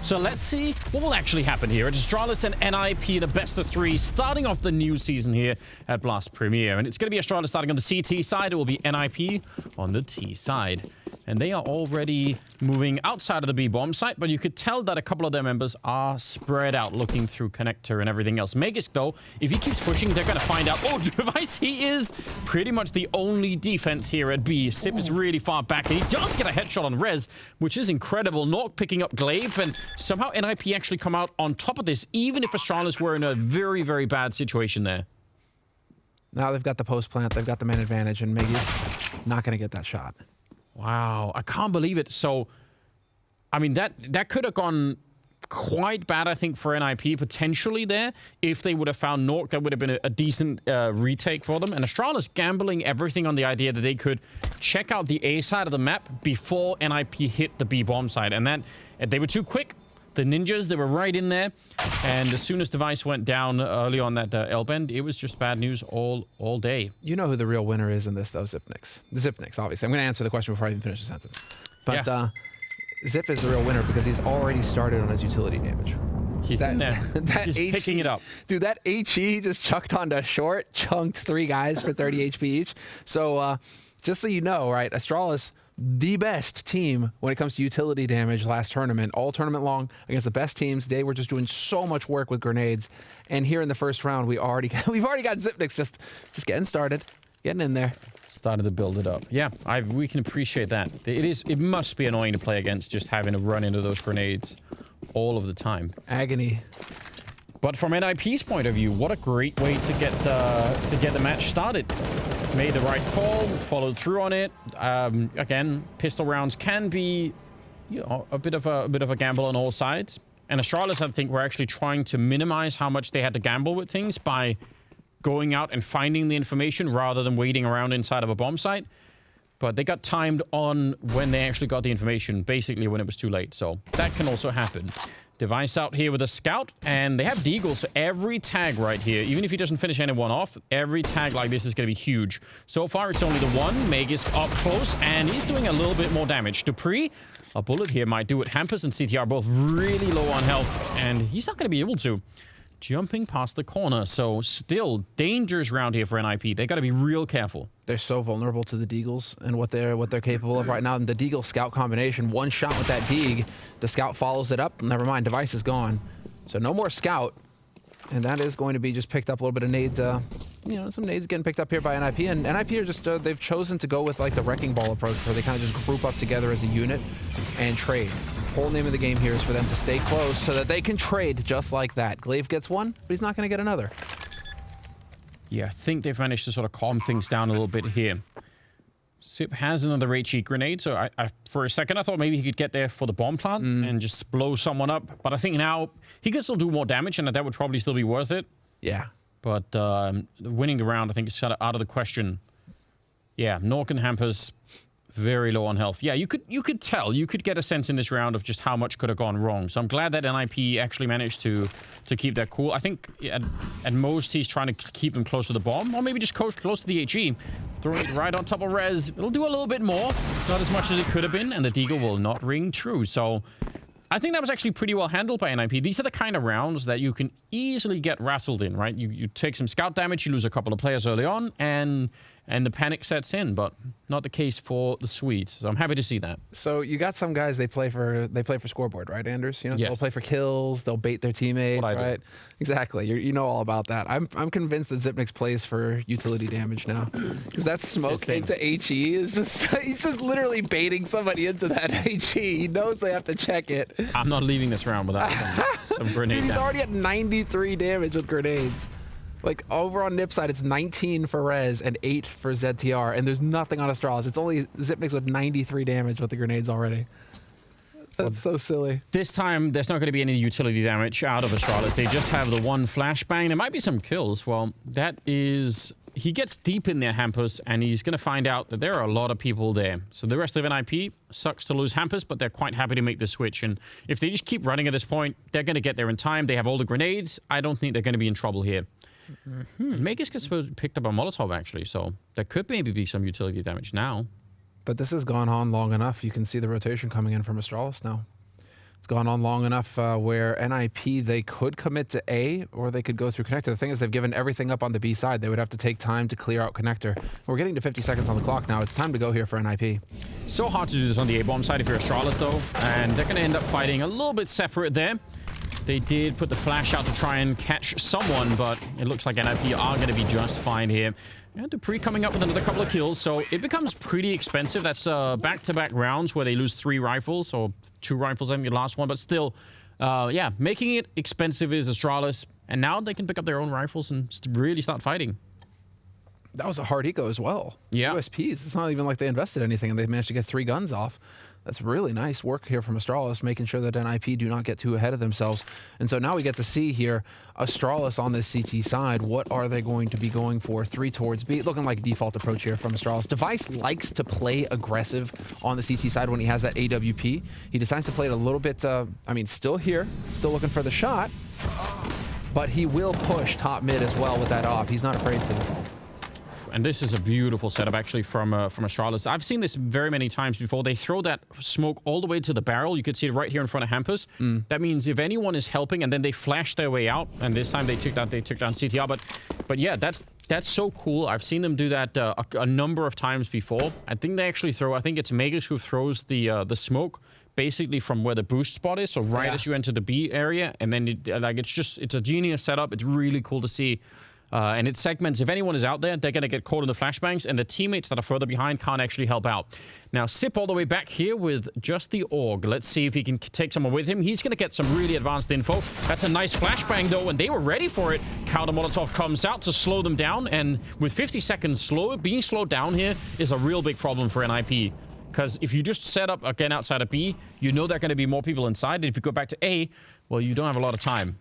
So let's see what will actually happen here. It's Astralis and NiP, the best of three, starting off the new season here at Blast Premier. And it's going to be Astralis starting on the CT side. It will be NiP on the T side. And they are already moving outside of the B-bomb site, but you could tell that a couple of their members are spread out looking through connector and everything else. Magisk, though, if he keeps pushing, they're going to find out. Oh, Device, he is pretty much the only defense here at B. Sip is really far back, and he does get a headshot on Rez, which is incredible. Nork picking up Glaive, and somehow NiP actually come out on top of this, even if Astralis were in a very, very bad situation there. Now they've got the post plant, they've got the man advantage, and Miggy's not going to get that shot. Wow, I can't believe it. So, I mean, that could have gone quite bad, I think, for NiP potentially there. If they would have found Nork, that would have been a decent retake for them. And Astralis gambling everything on the idea that they could check out the A side of the map before NiP hit the B bomb side. And that they were too quick. The ninjas, they were right in there. And as soon as Device went down early on that L-bend, it was just bad news all day. You know who the real winner is in this, though, Zipnix. The Zipnix, obviously. I'm going to answer the question before I even finish the sentence. But yeah. Zip is the real winner because he's already started on his utility damage. He's in there. He's picking it up. Dude, that HE just chucked onto short, chunked 3 guys for 30 HP each. So just so you know, right, Astralis, the best team when it comes to utility damage last tournament, all tournament long against the best teams. They were just doing so much work with grenades. And here in the first round, we've already got Zipnix just getting started, getting in there. Started to build it up. Yeah, we can appreciate that. It must be annoying to play against, just having to run into those grenades all of the time. Agony. But from NiP's point of view, what a great way to get the match started. Made the right call, followed through on it. Again, pistol rounds can be, a bit of a gamble on all sides. And Astralis, I think, were actually trying to minimize how much they had to gamble with things by going out and finding the information rather than waiting around inside of a bomb site. But they got timed on when they actually got the information, basically when it was too late. So that can also happen. Device out here with a scout, and they have Deagle, so every tag right here, even if he doesn't finish anyone off, every tag like this is going to be huge. So far, it's only the one. Magisk up close, and he's doing a little bit more damage. Dupree, a bullet here might do it. Hampus and CTR both really low on health, and he's not going to be able to. Jumping past the corner, so still dangerous round here for NiP. They got to be real careful. They're so vulnerable to the Deagles and what they're capable of right now. And the Deagle Scout combination, one shot with that Deag, the Scout follows it up. Never mind, Device is gone. So no more Scout. And that is going to be just picked up a little bit of nades. Some nades getting picked up here by NiP. And NiP are just, they've chosen to go with like the Wrecking Ball approach where they kind of just group up together as a unit and trade. Whole name of the game here is for them to stay close so that they can trade just like that. Glaive gets one, but he's not going to get another. Yeah, I think they've managed to sort of calm things down a little bit here. Sip has another HE grenade, so I for a second I thought maybe he could get there for the bomb plant and just blow someone up. But I think now he could still do more damage, and that would probably still be worth it. Yeah. But winning the round, I think, is kind of out of the question. Yeah, Nork and Hampus very low on health. Yeah, you could tell. You could get a sense in this round of just how much could have gone wrong. So I'm glad that NiP actually managed to keep that cool. I think at most he's trying to keep them close to the bomb, or maybe just close to the HE. Throwing it right on top of Rez. It'll do a little bit more. Not as much as it could have been, and the Deagle will not ring true. So I think that was actually pretty well handled by NiP. These are the kind of rounds that you can easily get rattled in, right? You take some scout damage, you lose a couple of players early on, and the panic sets in, but not the case for the Swedes. So I'm happy to see that. So you got some guys, they play for scoreboard, right, Anders? So yes. They'll play for kills, they'll bait their teammates, right? Exactly. You know all about that. I'm convinced that Zipnix plays for utility damage now. Because that smoke into HE is just, he's just literally baiting somebody into that HE. He knows they have to check it. I'm not leaving this round without some grenade He's damage. already at 93 damage with grenades. Like, over on NiP side, it's 19 for Rez and 8 for ZTR, and there's nothing on Astralis. It's only Zipnix with 93 damage with the grenades already. That's so silly. This time, there's not going to be any utility damage out of Astralis. They just have the one flashbang. There might be some kills. Well, that is... He gets deep in there, Hampus, and he's going to find out that there are a lot of people there. So the rest of NiP sucks to lose Hampus, but they're quite happy to make the switch. And if they just keep running at this point, they're going to get there in time. They have all the grenades. I don't think they're going to be in trouble here. Magisk gets picked up a Molotov, actually, so there could maybe be some utility damage now. But this has gone on long enough. You can see the rotation coming in from Astralis now. It's gone on long enough where NiP, they could commit to A or they could go through connector. The thing is they've given everything up on the B side. They would have to take time to clear out connector. We're getting to 50 seconds on the clock now. It's time to go here for NiP. So hard to do this on the A-bomb side if you're Astralis, though. And they're going to end up fighting a little bit separate there. They did put the flash out to try and catch someone, but it looks like NiP are going to be just fine here. And Dupree coming up with another couple of kills, so it becomes pretty expensive. That's back-to-back rounds where they lose 3 rifles, or 2 rifles, I think the last one, but still, yeah, making it expensive is Astralis, and now they can pick up their own rifles and really start fighting. That was a hard eco as well. Yeah. USPs, it's not even like they invested anything and they managed to get 3 guns off. That's really nice work here from Astralis, making sure that NiP do not get too ahead of themselves. And so now we get to see here Astralis on this CT side. What are they going to be going for? 3 towards B. Looking like a default approach here from Astralis. Device likes to play aggressive on the CT side when he has that AWP. He decides to play it a little bit, I mean, still here, still looking for the shot, but he will push top mid as well with that op. He's not afraid to. And this is a beautiful setup, actually, from Astralis. I've seen this very many times before. They throw that smoke all the way to the barrel. You could see it right here in front of Hampus. That means if anyone is helping, and then they flash their way out, and this time they took down CTR. But yeah, that's so cool. I've seen them do that a number of times before. I think they actually throw. I think it's Magus who throws the smoke basically from where the boost spot is. So right as you enter the B area, and then it's a genius setup. It's really cool to see. And it segments, if anyone is out there, they're going to get caught in the flashbangs, and the teammates that are further behind can't actually help out. Now, Sip all the way back here with just the AUG. Let's see if he can take someone with him. He's going to get some really advanced info. That's a nice flashbang, though, and they were ready for it. Counter Molotov comes out to slow them down, and with 50 seconds being slowed down here is a real big problem for NiP. Because if you just set up, again, outside of B, you know there are going to be more people inside, and if you go back to A, well, you don't have a lot of time.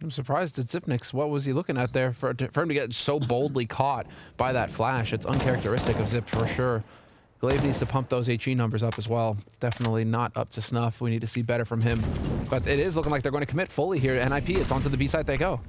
I'm surprised at Zipnix. What was he looking at there for him to get so boldly caught by that flash? It's uncharacteristic of Zip for sure. Glaive needs to pump those HE numbers up as well. Definitely not up to snuff. We need to see better from him. But it is looking like they're going to commit fully here. NiP, it's onto the B side they go.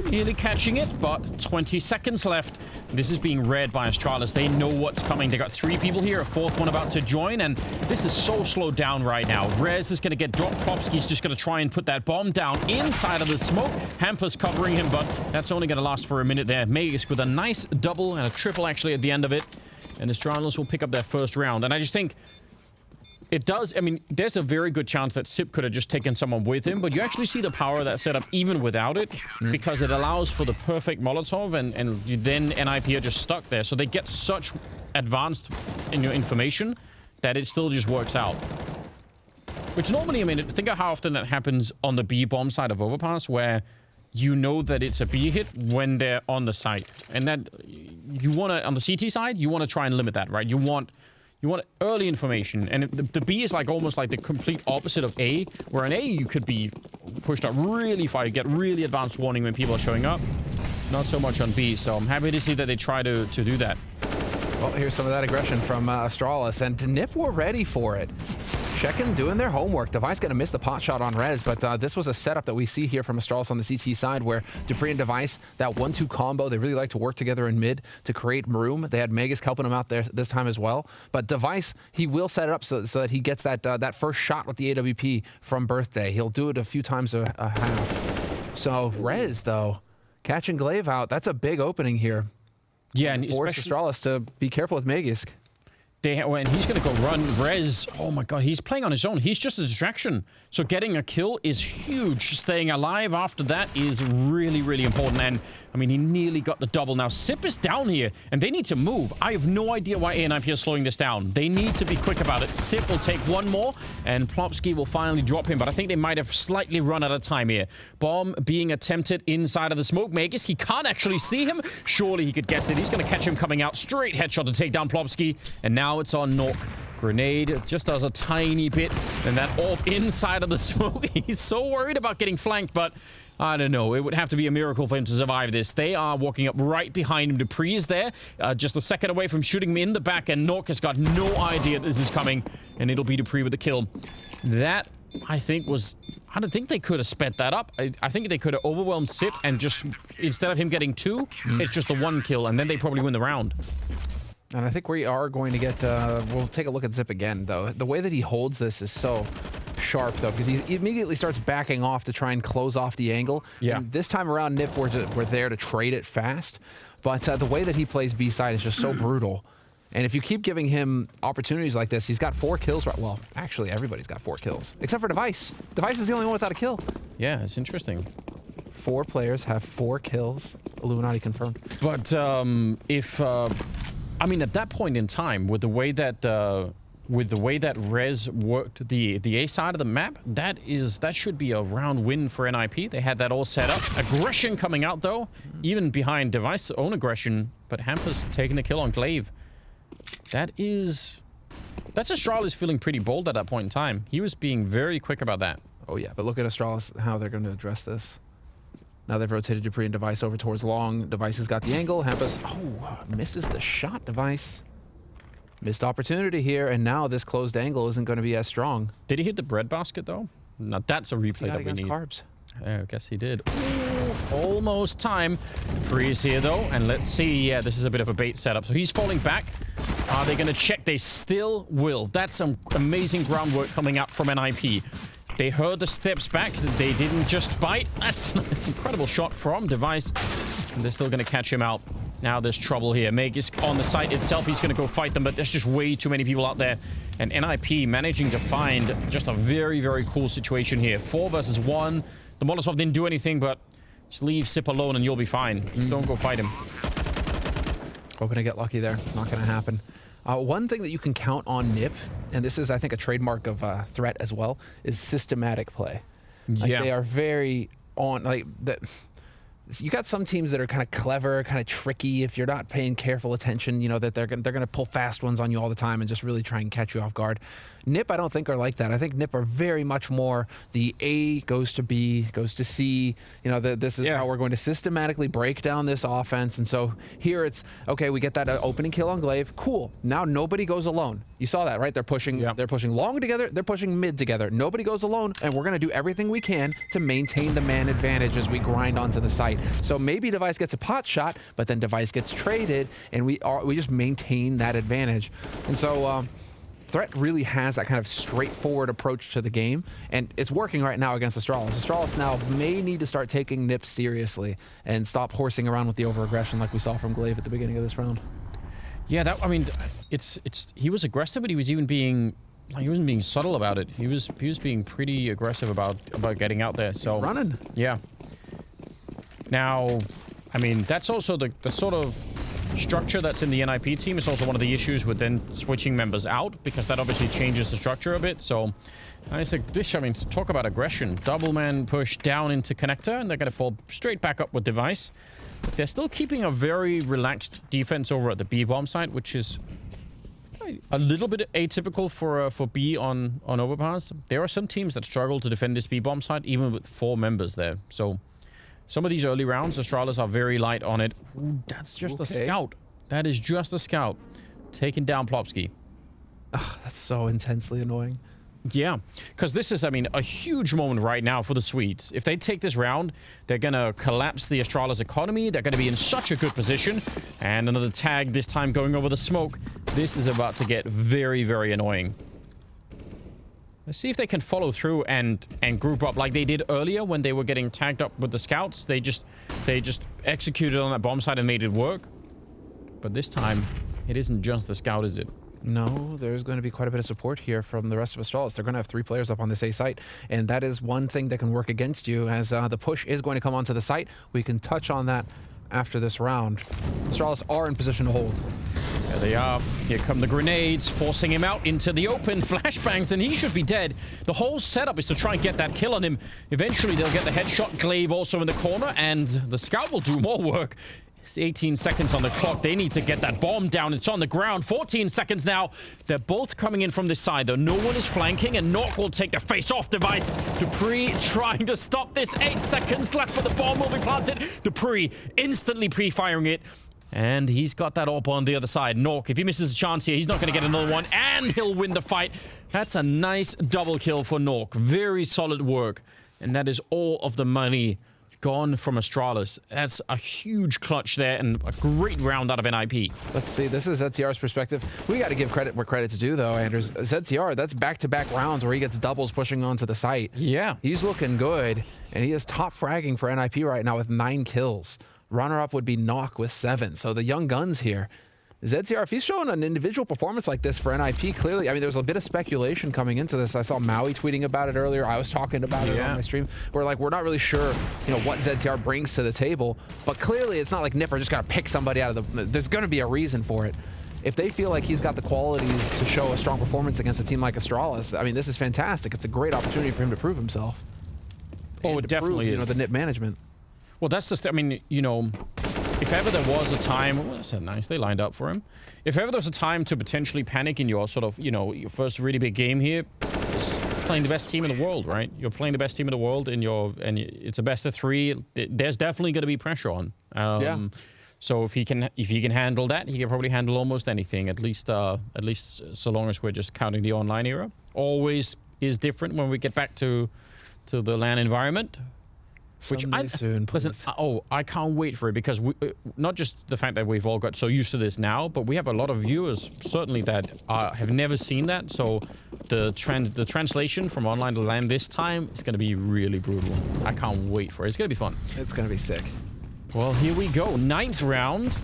Nearly catching it, but 20 seconds left. This is being read by Astralis. They know what's coming. They got 3 people here, a 4th one about to join, and this is so slowed down right now. Rez is going to get dropped. Klopski's just going to try and put that bomb down inside of the smoke. Hampus covering him, but that's only going to last for a minute there. Magus with a nice double and a triple actually at the end of it. And Astralis will pick up their first round. And I just think it does. I mean, there's a very good chance that Sip could have just taken someone with him, but you actually see the power of that setup even without it, because it allows for the perfect Molotov, and then NiP are just stuck there. So they get such advanced information that it still just works out. Which normally, I mean, think of how often that happens on the B bomb side of Overpass, where you know that it's a B hit when they're on the site. And that you want to, on the CT side, you want to try and limit that, right? You want early information, and the B is like almost like the complete opposite of A, where in A you could be pushed up really far, you get really advanced warning when people are showing up. Not so much on B, so I'm happy to see that they try to do that. Well, here's some of that aggression from Astralis, and NiP were ready for it. Checking, doing their homework. Device going to miss the pot shot on Rez, but this was a setup that we see here from Astralis on the CT side, where Dupree and Device, that 1-2 combo, they really like to work together in mid to create room. They had Magus helping him out there this time as well. But Device, he will set it up so that he gets that first shot with the AWP from Birthday. He'll do it a few times a half. So Rez, though, catching Glaive out, that's a big opening here. Yeah, and force Astralis to be careful with Magus. When he's going to go run, Rez, oh my god, he's playing on his own. He's just a distraction. So getting a kill is huge. Staying alive after that is really, really important. And, I mean, he nearly got the double. Now, Sip is down here, and they need to move. I have no idea why NiP is slowing this down. They need to be quick about it. Sip will take one more, and Plopski will finally drop him. But I think they might have slightly run out of time here. Bomb being attempted inside of the smoke. Magus, he can't actually see him. Surely he could guess it. He's going to catch him coming out. Straight headshot to take down Plopski. And now it's on Nork. Grenade just does a tiny bit, and that AWP inside of the smoke. He's so worried about getting flanked, but I don't know. It would have to be a miracle for him to survive this. They are walking up right behind him. Dupree's there, just a second away from shooting him in the back, and Nork has got no idea this is coming, and it'll be Dupree with the kill. That, I think, was... I don't think they could have sped that up. I think they could have overwhelmed Sip, and just, instead of him getting 2, it's just the 1 kill, and then they probably win the round. And I think we are going to get, we'll take a look at Zip again, though. The way that he holds this is so sharp, though, because he immediately starts backing off to try and close off the angle. Yeah. And this time around, NiP were there to trade it fast. But the way that he plays B-side is just so brutal. And if you keep giving him opportunities like this, he's got 4 kills. Well, actually, everybody's got 4 kills, except for Device. Device is the only one without a kill. Yeah, it's interesting. 4 players have 4 kills. Illuminati confirmed. But I mean, at that point in time, with the way that Rez worked the A side of the map, that should be a round win for NiP. They had that all set up. Aggression coming out though, even behind Device's own aggression. But Hamper's taking the kill on Glaive. That's Astralis feeling pretty bold at that point in time. He was being very quick about that. Oh yeah, but look at Astralis, how they're going to address this. Now they've rotated Dupree and Device over towards Long. Device has got the angle. Hampus, misses the shot, Device. Missed opportunity here, and now this closed angle isn't going to be as strong. Did he hit the breadbasket, though? Now that's a replay that we need. Carbs. I guess he did. Ooh, almost time. Dupree is here, though, and let's see. Yeah, this is a bit of a bait setup. So he's falling back. Are they going to check? They still will. That's some amazing groundwork coming up from NiP. They heard the steps back. They didn't just bite. That's an incredible shot from Device. And they're still going to catch him out. Now there's trouble here. Meg is on the site itself. He's going to go fight them, but there's just way too many people out there. And NiP managing to find just a very, very cool situation here. 4 versus 1. The Molotov didn't do anything, but just leave Sip alone and you'll be fine. Don't go fight him. Hoping to get lucky there. Not going to happen. One thing that you can count on NiP, and this is, I think, a trademark of Threat as well, is systematic play. Like, yeah. They are very on, like, that. You got some teams that are kind of clever, kind of tricky. If you're not paying careful attention, you know, that they're gonna pull fast ones on you all the time and just really try and catch you off guard. NiP, I don't think are like that. I think NiP are very much more the A goes to B, goes to C. You know, this is how we're going to systematically break down this offense. And so here it's, okay, we get that opening kill on Glaive. Cool. Now nobody goes alone. You saw that, right? They're pushing long together. They're pushing mid together. Nobody goes alone. And we're going to do everything we can to maintain the man advantage as we grind onto the site. So maybe Device gets a pot shot, but then Device gets traded, and we just maintain that advantage. And so Threat really has that kind of straightforward approach to the game, and it's working right now against Astralis. Astralis now may need to start taking NiP seriously and stop horsing around with the over-aggression like we saw from Glaive at the beginning of this round. Yeah, I mean, he was aggressive, but he was even being, he wasn't being subtle about it. He was being pretty aggressive about getting out there. So he's running. Yeah. Now, I mean, that's also the sort of structure that's in the NiP team. Is also one of the issues with then switching members out, because that obviously changes the structure a bit. So I mean, talk about aggression. Double man push down into connector, and they're going to fall straight back up with Device. They're still keeping a very relaxed defense over at the B bomb site, which is a little bit atypical for B on Overpass. There are some teams that struggle to defend this B bomb site, even with 4 members there. So some of these early rounds, Astralis are very light on it. Ooh, that's just a scout. That is just a scout. Taking down Plopsky. Ugh, that's so intensely annoying. Yeah, because this is, I mean, a huge moment right now for the Swedes. If they take this round, they're going to collapse the Astralis economy. They're going to be in such a good position. And another tag, this time going over the smoke. This is about to get very, very annoying. Let's see if they can follow through and group up like they did earlier when they were getting tagged up with the scouts. They just executed on that bomb site and made it work. But this time, it isn't just the scout, is it? No, there's going to be quite a bit of support here from the rest of Astralis. They're going to have 3 players up on this A site, and that is one thing that can work against you, as the push is going to come onto the site. We can touch on that after this round. Astralis are in position to hold. There they are. Here come the grenades, forcing him out into the open. Flashbangs, and he should be dead. The whole setup is to try and get that kill on him. Eventually, they'll get the headshot. Glaive also in the corner, and the scout will do more work. It's 18 seconds on the clock. They need to get that bomb down. It's on the ground. 14 seconds now. They're both coming in from this side, though. No one is flanking, and Nork will take the face-off Device. Dupree trying to stop this. 8 seconds left, but the bomb will be planted. Dupree instantly pre-firing it. And he's got that op on the other side. Nork, if he misses a chance here, he's not going to get another one, and he'll win the fight. That's a nice double kill for Nork. Very solid work. And that is all of the money gone from Astralis. That's a huge clutch there and a great round out of NiP. Let's see. This is ZTR's perspective. We got to give credit where credit's due, though, Anders. ZTR, that's back-to-back rounds where he gets doubles pushing onto the site. Yeah. He's looking good, and he is top fragging for NiP right now with 9 kills. Runner-up would be Knock with 7. So the young guns here. ZTR, if he's showing an individual performance like this for NiP, clearly, I mean, there was a bit of speculation coming into this. I saw Maui tweeting about it earlier. I was talking about it on my stream. We're not really sure, what ZTR brings to the table. But clearly, it's not like NiP are just going to pick somebody out of the... There's going to be a reason for it. If they feel like he's got the qualities to show a strong performance against a team like Astralis, I mean, this is fantastic. It's a great opportunity for him to prove himself. Oh, it definitely is. The NiP management. Well, that's just, I mean, if ever there was a time, well, that's nice, they lined up for him. If ever there was a time to potentially panic in your sort of, your first really big game here, just playing the best team in the world, right? You're playing the best team in the world and it's a best of 3. There's definitely going to be pressure on. So if he can handle that, he can probably handle almost anything. At least so long as we're just counting the online era. Always is different when we get back to the LAN environment. Which soon, please. Listen, I can't wait for it because not just the fact that we've all got so used to this now, but we have a lot of viewers certainly that have never seen that. So the translation from online to LAN this time is going to be really brutal. I can't wait for it. It's going to be fun. It's going to be sick. Well, here we go. 9th round,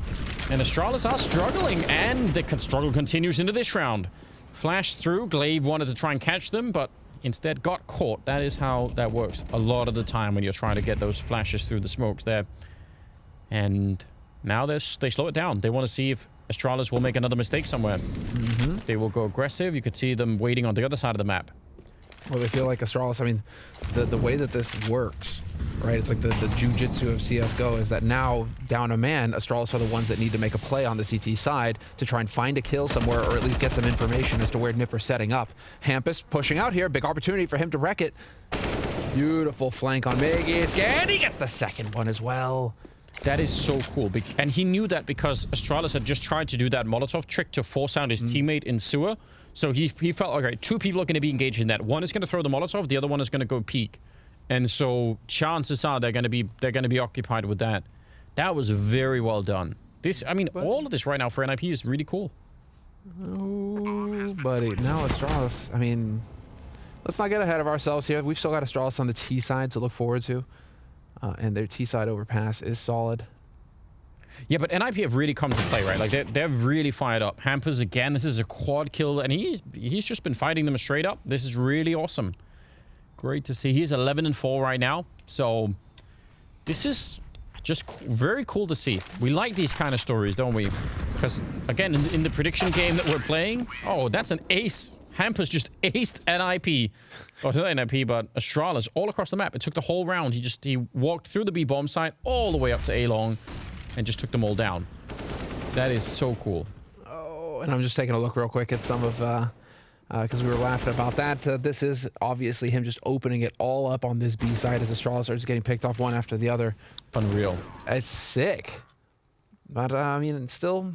and Astralis are struggling, and the struggle continues into this round. Flashed through. Glaive wanted to try and catch them, but instead got caught. That is how that works a lot of the time when you're trying to get those flashes through the smokes there. And now they slow it down. They want to see if Astralis will make another mistake somewhere. They will go aggressive. You could see them waiting on the other side of the map. Well, they feel like Astralis, I mean, the way that this works, right? It's like the jujitsu of CSGO is that now, down a man, Astralis are the ones that need to make a play on the CT side to try and find a kill somewhere or at least get some information as to where NiP are setting up. Hampus pushing out here. Big opportunity for him to wreck it. Beautiful flank on Magisk, and he gets the second one as well. That is so cool. And he knew that because Astralis had just tried to do that Molotov trick to force out his teammate in sewer. So he felt, okay, 2 people are going to be engaged in that. One is going to throw the Molotov, the other one is going to go peek. And so chances are they're going to be occupied with that. That was very well done. All of this right now for NiP is really cool. Oh, buddy. Now Astralis, I mean, let's not get ahead of ourselves here. We've still got Astralis on the T side to look forward to. And their T side overpass is solid. Yeah, but NiP have really come to play, right? Like, they're really fired up. Hampers, again, this is a quad kill, and he's just been fighting them straight up. This is really awesome. Great to see. He's 11-4 right now, so this is just very cool to see. We like these kind of stories, don't we? Because, again, in the prediction game that we're playing, that's an ace. Hampers just aced NiP. Well, not NiP, but Astralis all across the map. It took the whole round. He walked through the B-bomb site all the way up to A-long. And just took them all down. That is so cool. Oh, and I'm just taking a look real quick at some of, because we were laughing about that. This is obviously him just opening it all up on this B side as Astralis starts getting picked off one after the other. Unreal. It's sick. But, I mean, still...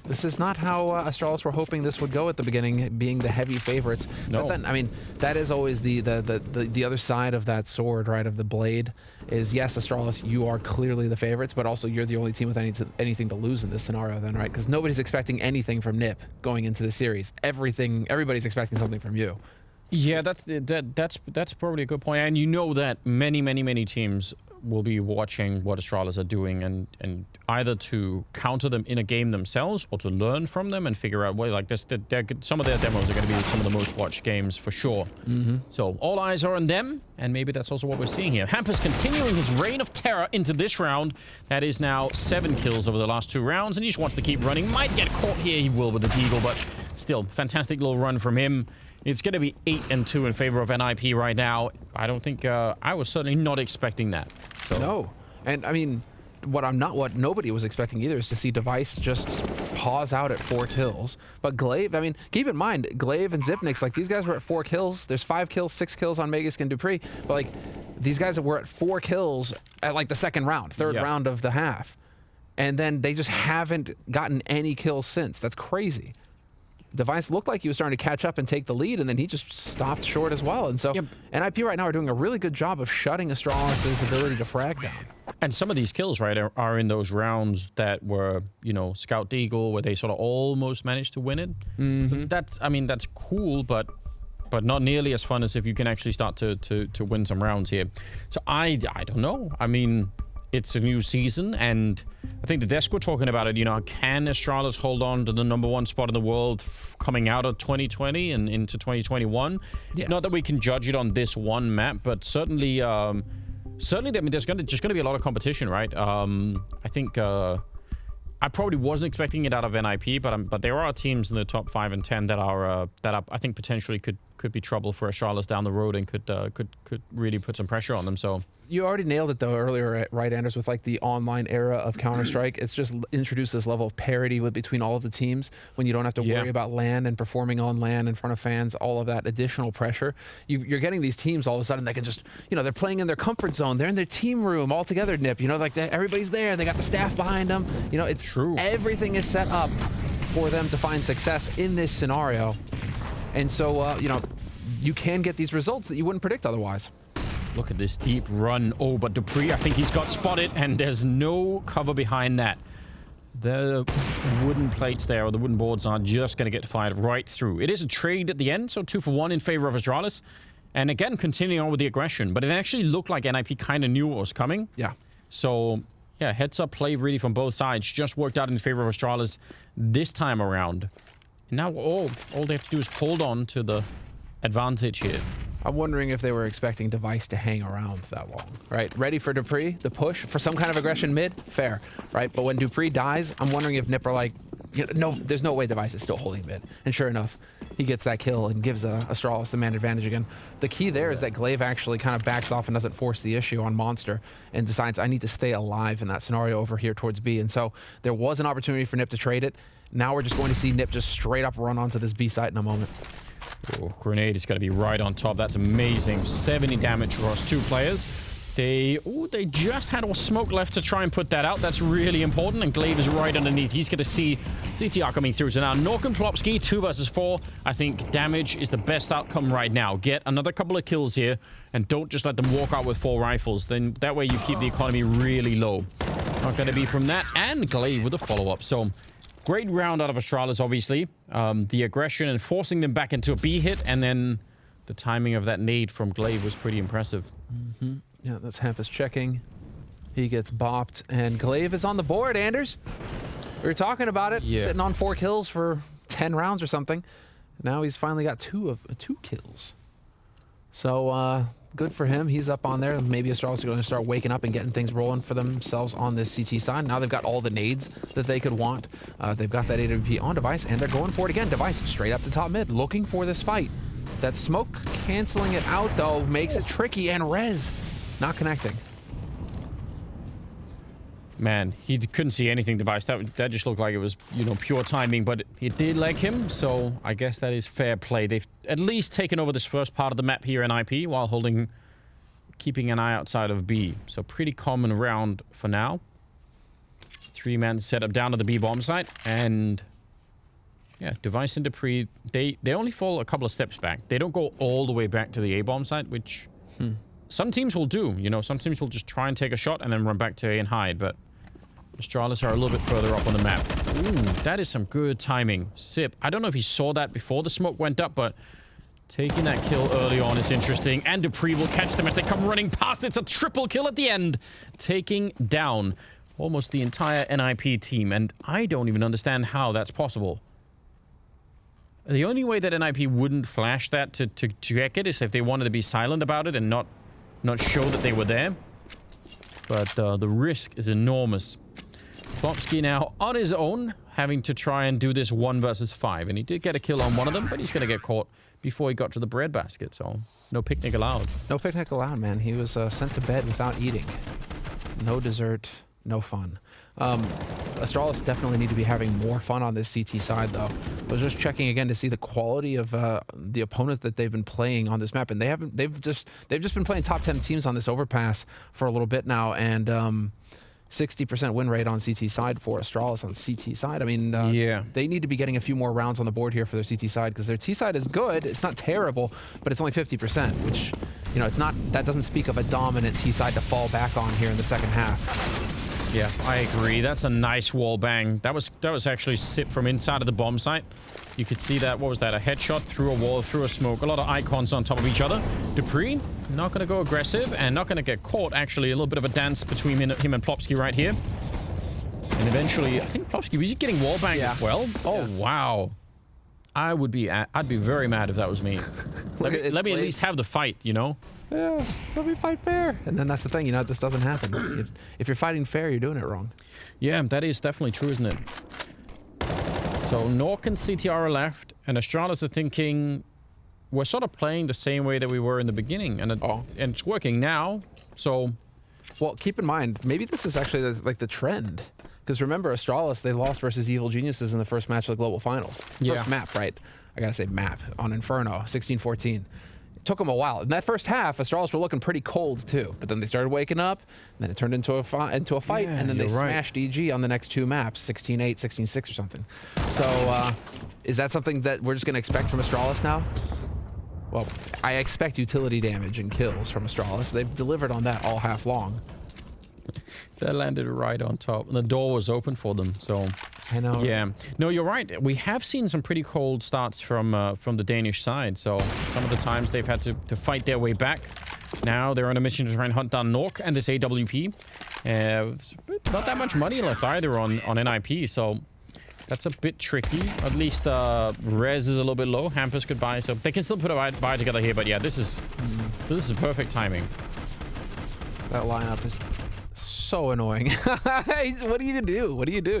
This is not how Astralis were hoping this would go at the beginning, being the heavy favorites. No. But then, I mean, that is always the other side of that sword, right, of the blade, is yes, Astralis, you are clearly the favorites, but also you're the only team with anything to lose in this scenario then, right? Because nobody's expecting anything from NiP going into the series. Everybody's expecting something from you. Yeah, that's probably a good point. And you know that many teams will be watching what Astralis are doing and either to counter them in a game themselves or to learn from them and figure out, well, like this, some of their demos are going to be some of the most watched games for sure. So all eyes are on them, and maybe that's also what we're seeing here. Hampus continuing his reign of terror into this round. That is now 7 kills over the last 2 rounds, and he just wants to keep running. Might get caught here, he will with the Deagle, but still, fantastic little run from him. It's going to be 8-2 in favor of NiP right now. I don't think, I was certainly not expecting that. So. No. And I mean, what nobody was expecting either is to see Device just pause out at 4 kills. But Glaive, I mean, keep in mind, Glaive and Zipnix, like these guys were at 4 kills. There's 5 kills, 6 kills on Magisk and Dupree. But like, these guys were at 4 kills at like the second round, third round of the half. And then they just haven't gotten any kills since. That's crazy. Device looked like he was starting to catch up and take the lead, and then he just stopped short as well. And so NiP right now are doing a really good job of shutting Astralis' ability to frag down. And some of these kills, right, are in those rounds that were, you know, Scout Deagle, where they sort of almost managed to win it. So that's, I mean, that's cool, but not nearly as fun as if you can actually start to win some rounds here. So I don't know. I mean, it's a new season, and I think the desk were talking about it. You know, can Astralis hold on to the #1 spot in the world coming out of 2020 and into 2021? Yes. Not that we can judge it on this one map, but certainly, certainly, I mean, there's just going to be a lot of competition, right? I think I probably wasn't expecting it out of NiP, but there are teams in the top 5 and 10 that are I think potentially could be trouble for Astralis down the road and could really put some pressure on them. So. You already nailed it, though, earlier, right, Anders, with, like, the online era of Counter-Strike. It's just introduced this level of parity between all of the teams when you don't have to worry about LAN and performing on LAN in front of fans, all of that additional pressure. You're getting these teams all of a sudden that can just, you know, they're playing in their comfort zone. They're in their team room all together, NiP. You know, like, everybody's there. They got the staff behind them. You know, it's true. Everything is set up for them to find success in this scenario. And so, you know, you can get these results that you wouldn't predict otherwise. Look at this deep run. Oh, but dupreeh, I think he's got spotted, and there's no cover behind that. The wooden plates there, or the wooden boards, are just going to get fired right through. It is a trade at the end, so 2 for 1 in favor of Astralis. And again, continuing on with the aggression. But it actually looked like NiP kind of knew what was coming. Yeah. So, yeah, heads-up play really from both sides. Just worked out in favor of Astralis this time around. And now all they have to do is hold on to the advantage here. I'm wondering if they were expecting Device to hang around that long, right? Ready for dupreeh, the push for some kind of aggression mid, fair, right? But when dupreeh dies, I'm wondering if NiP are like, you know, no, there's no way Device is still holding mid. And sure enough, he gets that kill and gives Astralis the man advantage again. The key there is that Glaive actually kind of backs off and doesn't force the issue on Monster and decides, I need to stay alive in that scenario over here towards B. And so there was an opportunity for NiP to trade it. Now we're just going to see NiP just straight up run onto this B site in a moment. Oh, grenade is going to be right on top. That's amazing. 70 damage across 2 players. They just had all smoke left to try and put that out. That's really important. And Glaive is right underneath. He's going to see CTR coming through. So now Nork and Plopsky, 2 versus 4. I think damage is the best outcome right now. Get another couple of kills here, and don't just let them walk out with 4 rifles. Then that way you keep the economy really low. Not going to be from that. And Glaive with a follow-up. So great round out of Astralis, obviously. The aggression and forcing them back into a B hit, and then the timing of that nade from Glaive was pretty impressive. Yeah, that's Hampus checking. He gets bopped, and Glaive is on the board, Anders. We were talking about it, sitting on 4 kills for 10 rounds or something. Now he's finally got 2 kills. So, good for him. He's up on there. Maybe Astralis are going to start waking up and getting things rolling for themselves on this CT side. Now they've got all the nades that they could want. They've got that AWP on Device, and they're going for it again. Device straight up to top mid, looking for this fight. That smoke canceling it out, though, makes it tricky, and Rez not connecting. Man, he couldn't see anything, Device. That just looked like it was, you know, pure timing, but he did leg him, so I guess that is fair play. They've at least taken over this first part of the map here in NiP while keeping an eye outside of B. So pretty common round for now. 3-man setup down to the B bomb site, and yeah, Device and dupreeh, they only fall a couple of steps back. They don't go all the way back to the A bomb site, which some teams will do. You know, some teams will just try and take a shot and then run back to A and hide, but Astralis are a little bit further up on the map. Ooh, that is some good timing. Sip, I don't know if he saw that before the smoke went up, but taking that kill early on is interesting. And dupreeh will catch them as they come running past. It's a triple kill at the end, taking down almost the entire NiP team. And I don't even understand how that's possible. The only way that NiP wouldn't flash that to check it is if they wanted to be silent about it and not show that they were there. But the risk is enormous. Plopsky now on his own, having to try and do this 1 versus 5. And he did get a kill on one of them, but he's going to get caught before he got to the breadbasket. So no picnic allowed. No picnic allowed, man. He was sent to bed without eating. No dessert, no fun. Astralis definitely need to be having more fun on this CT side, though. I was just checking again to see the quality of the opponent that they've been playing on this map, and they've just been playing top 10 teams on this overpass for a little bit now, and 60% win rate on CT side for Astralis on CT side. I mean, Yeah. they need to be getting a few more rounds on the board here for their CT side because their T side is good. It's not terrible, but it's only 50%, which, you know, it's not, that doesn't speak of a dominant T side to fall back on here in the second half. Yeah, I agree. That's a nice wall bang. That was actually sip from inside of the bomb site. You could see that. What was that? A headshot through a wall, through a smoke. A lot of icons on top of each other. Dupree, not going to go aggressive and not going to get caught. Actually, a little bit of a dance between him and Plopsky right here. And eventually, I think Plopsky was getting wall banged as well. Oh, wow. I'd be very mad if that was me. let me at least have the fight, you know? Yeah, let me fight fair. And then that's the thing, you know, it just doesn't happen. If you're fighting fair, you're doing it wrong. Yeah, that is definitely true, isn't it? So Nork and CTR are left, and Astralis are thinking we're sort of playing the same way that we were in the beginning, and it's working now. So, well, keep in mind, maybe this is actually like the trend. Because remember, Astralis, they lost versus Evil Geniuses in the first match of the Global Finals. First map, right? I gotta say map on Inferno, 16-14. It took them a while. In that first half, Astralis were looking pretty cold too. But then they started waking up, and then it turned into a fight, and then they smashed EG on the next two maps, 16-8, 16-6 or something. So, is that something that we're just gonna expect from Astralis now? Well, I expect utility damage and kills from Astralis. They've delivered on that all half long. That landed right on top, and the door was open for them. So I know. Yeah, no, you're right. We have seen some pretty cold starts from the Danish side. So some of the times they've had to fight their way back. Now they're on a mission to try and hunt down Nork and this AWP. Not that much money left either on NiP, so that's a bit tricky. At least res is a little bit low. Hampus could buy, so they can still put a buy together here. But yeah, this is perfect timing. That lineup is so annoying. What do you do? What do you do?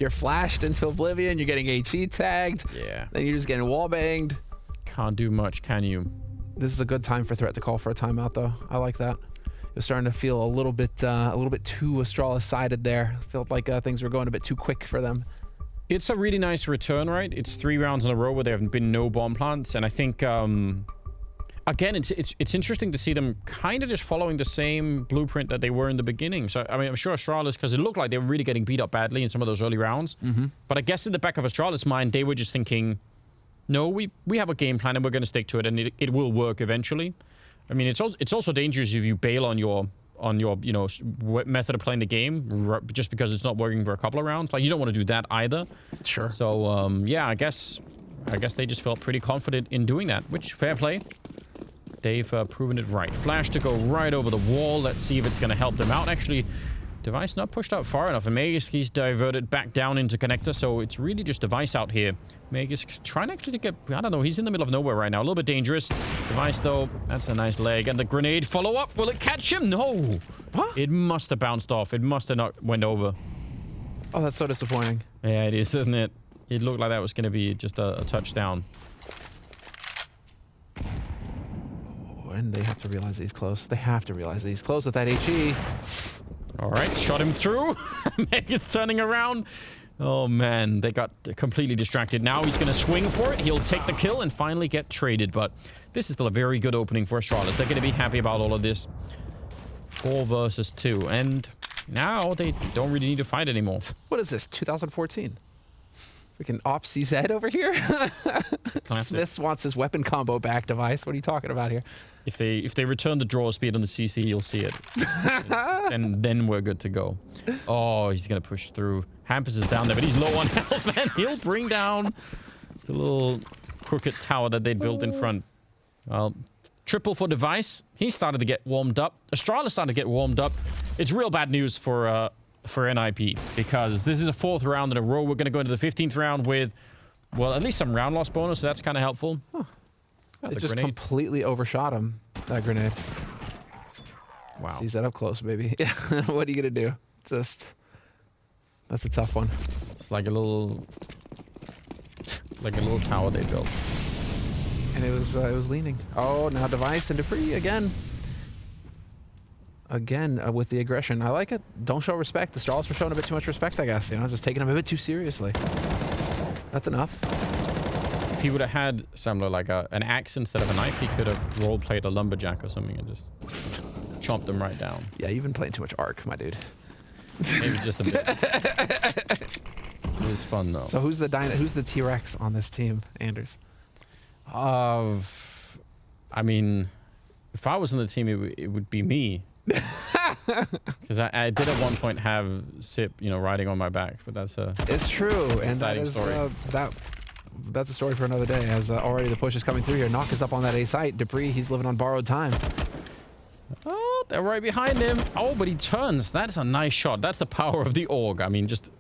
You're flashed into oblivion. You're getting HE tagged. Yeah. Then you're just getting wall banged. Can't do much, can you? This is a good time for Threat to call for a timeout, though. I like that. It was starting to feel a little bit too Astralis sided there. Felt like things were going a bit too quick for them. It's a really nice return, right? It's 3 rounds in a row where there have been no bomb plants, and I think again, it's interesting to see them kind of just following the same blueprint that they were in the beginning. So, I mean, I'm sure Astralis, because it looked like they were really getting beat up badly in some of those early rounds. But I guess in the back of Astralis' mind, they were just thinking, no, we have a game plan and we're going to stick to it, and it will work eventually. I mean, it's also dangerous if you bail on your method of playing the game just because it's not working for a couple of rounds. Like, you don't want to do that either. Sure. So, yeah, I guess they just felt pretty confident in doing that, which, fair play. They've proven it right. Flash to go right over the wall. Let's see if it's going to help them out. Actually, Device not pushed out far enough. And Magus, he's diverted back down into connector. So it's really just Device out here. Magus trying actually to get... I don't know. He's in the middle of nowhere right now. A little bit dangerous. Device, though, that's a nice leg. And the grenade follow-up. Will it catch him? No. Huh? It must have bounced off. It must have not went over. Oh, that's so disappointing. Yeah, it is, isn't it? It looked like that was going to be just a touchdown. And they have to realize that he's close. They have to realize that he's close with that HE. All right, shot him through. Megan's turning around. Oh, man, they got completely distracted. Now he's going to swing for it. He'll take the kill and finally get traded. But this is still a very good opening for Astralis. They're going to be happy about all of this. 4 versus 2. And now they don't really need to fight anymore. What is this, 2014? Freaking Ops CZ over here? Smith wants his weapon combo back, Device. What are you talking about here? If they return the draw speed on the CC, you'll see it. and then we're good to go. Oh, he's going to push through. Hampus is down there, but he's low on health, and he'll bring down the little crooked tower that they built in front. Well, triple for Device. He started to get warmed up. Astralis started to get warmed up. It's real bad news for NiP, because this is a 4th round in a row. We're going to go into the 15th round with, well, at least some round loss bonus, so that's kind of helpful. Huh. It just completely overshot him, that grenade. Wow. Sees that up close, baby. What are you going to do? Just... That's a tough one. It's like a little tower they built. And it was leaning. Oh, now Device and Dupree again. Again, with the aggression. I like it. Don't show respect. The Astralis were showing a bit too much respect, I guess. You know, just taking him a bit too seriously. That's enough. If he would have had something like an axe instead of a knife, he could have role-played a lumberjack or something and just chomped them right down. Yeah, you've been playing too much Ark, my dude. Maybe just a bit. It was fun though. So who's the T-Rex on this team, Anders? I mean, if I was on the team, it would be me. Because I did at one point have Sip, you know, riding on my back, but that's a It's true, and that is story. That's a story for another day. As already the push is coming through here. Knock is up on that A site. Dupree, he's living on borrowed time. Oh, they're right behind him. Oh, but he turns. That's a nice shot. That's the power of the AUG. I mean, just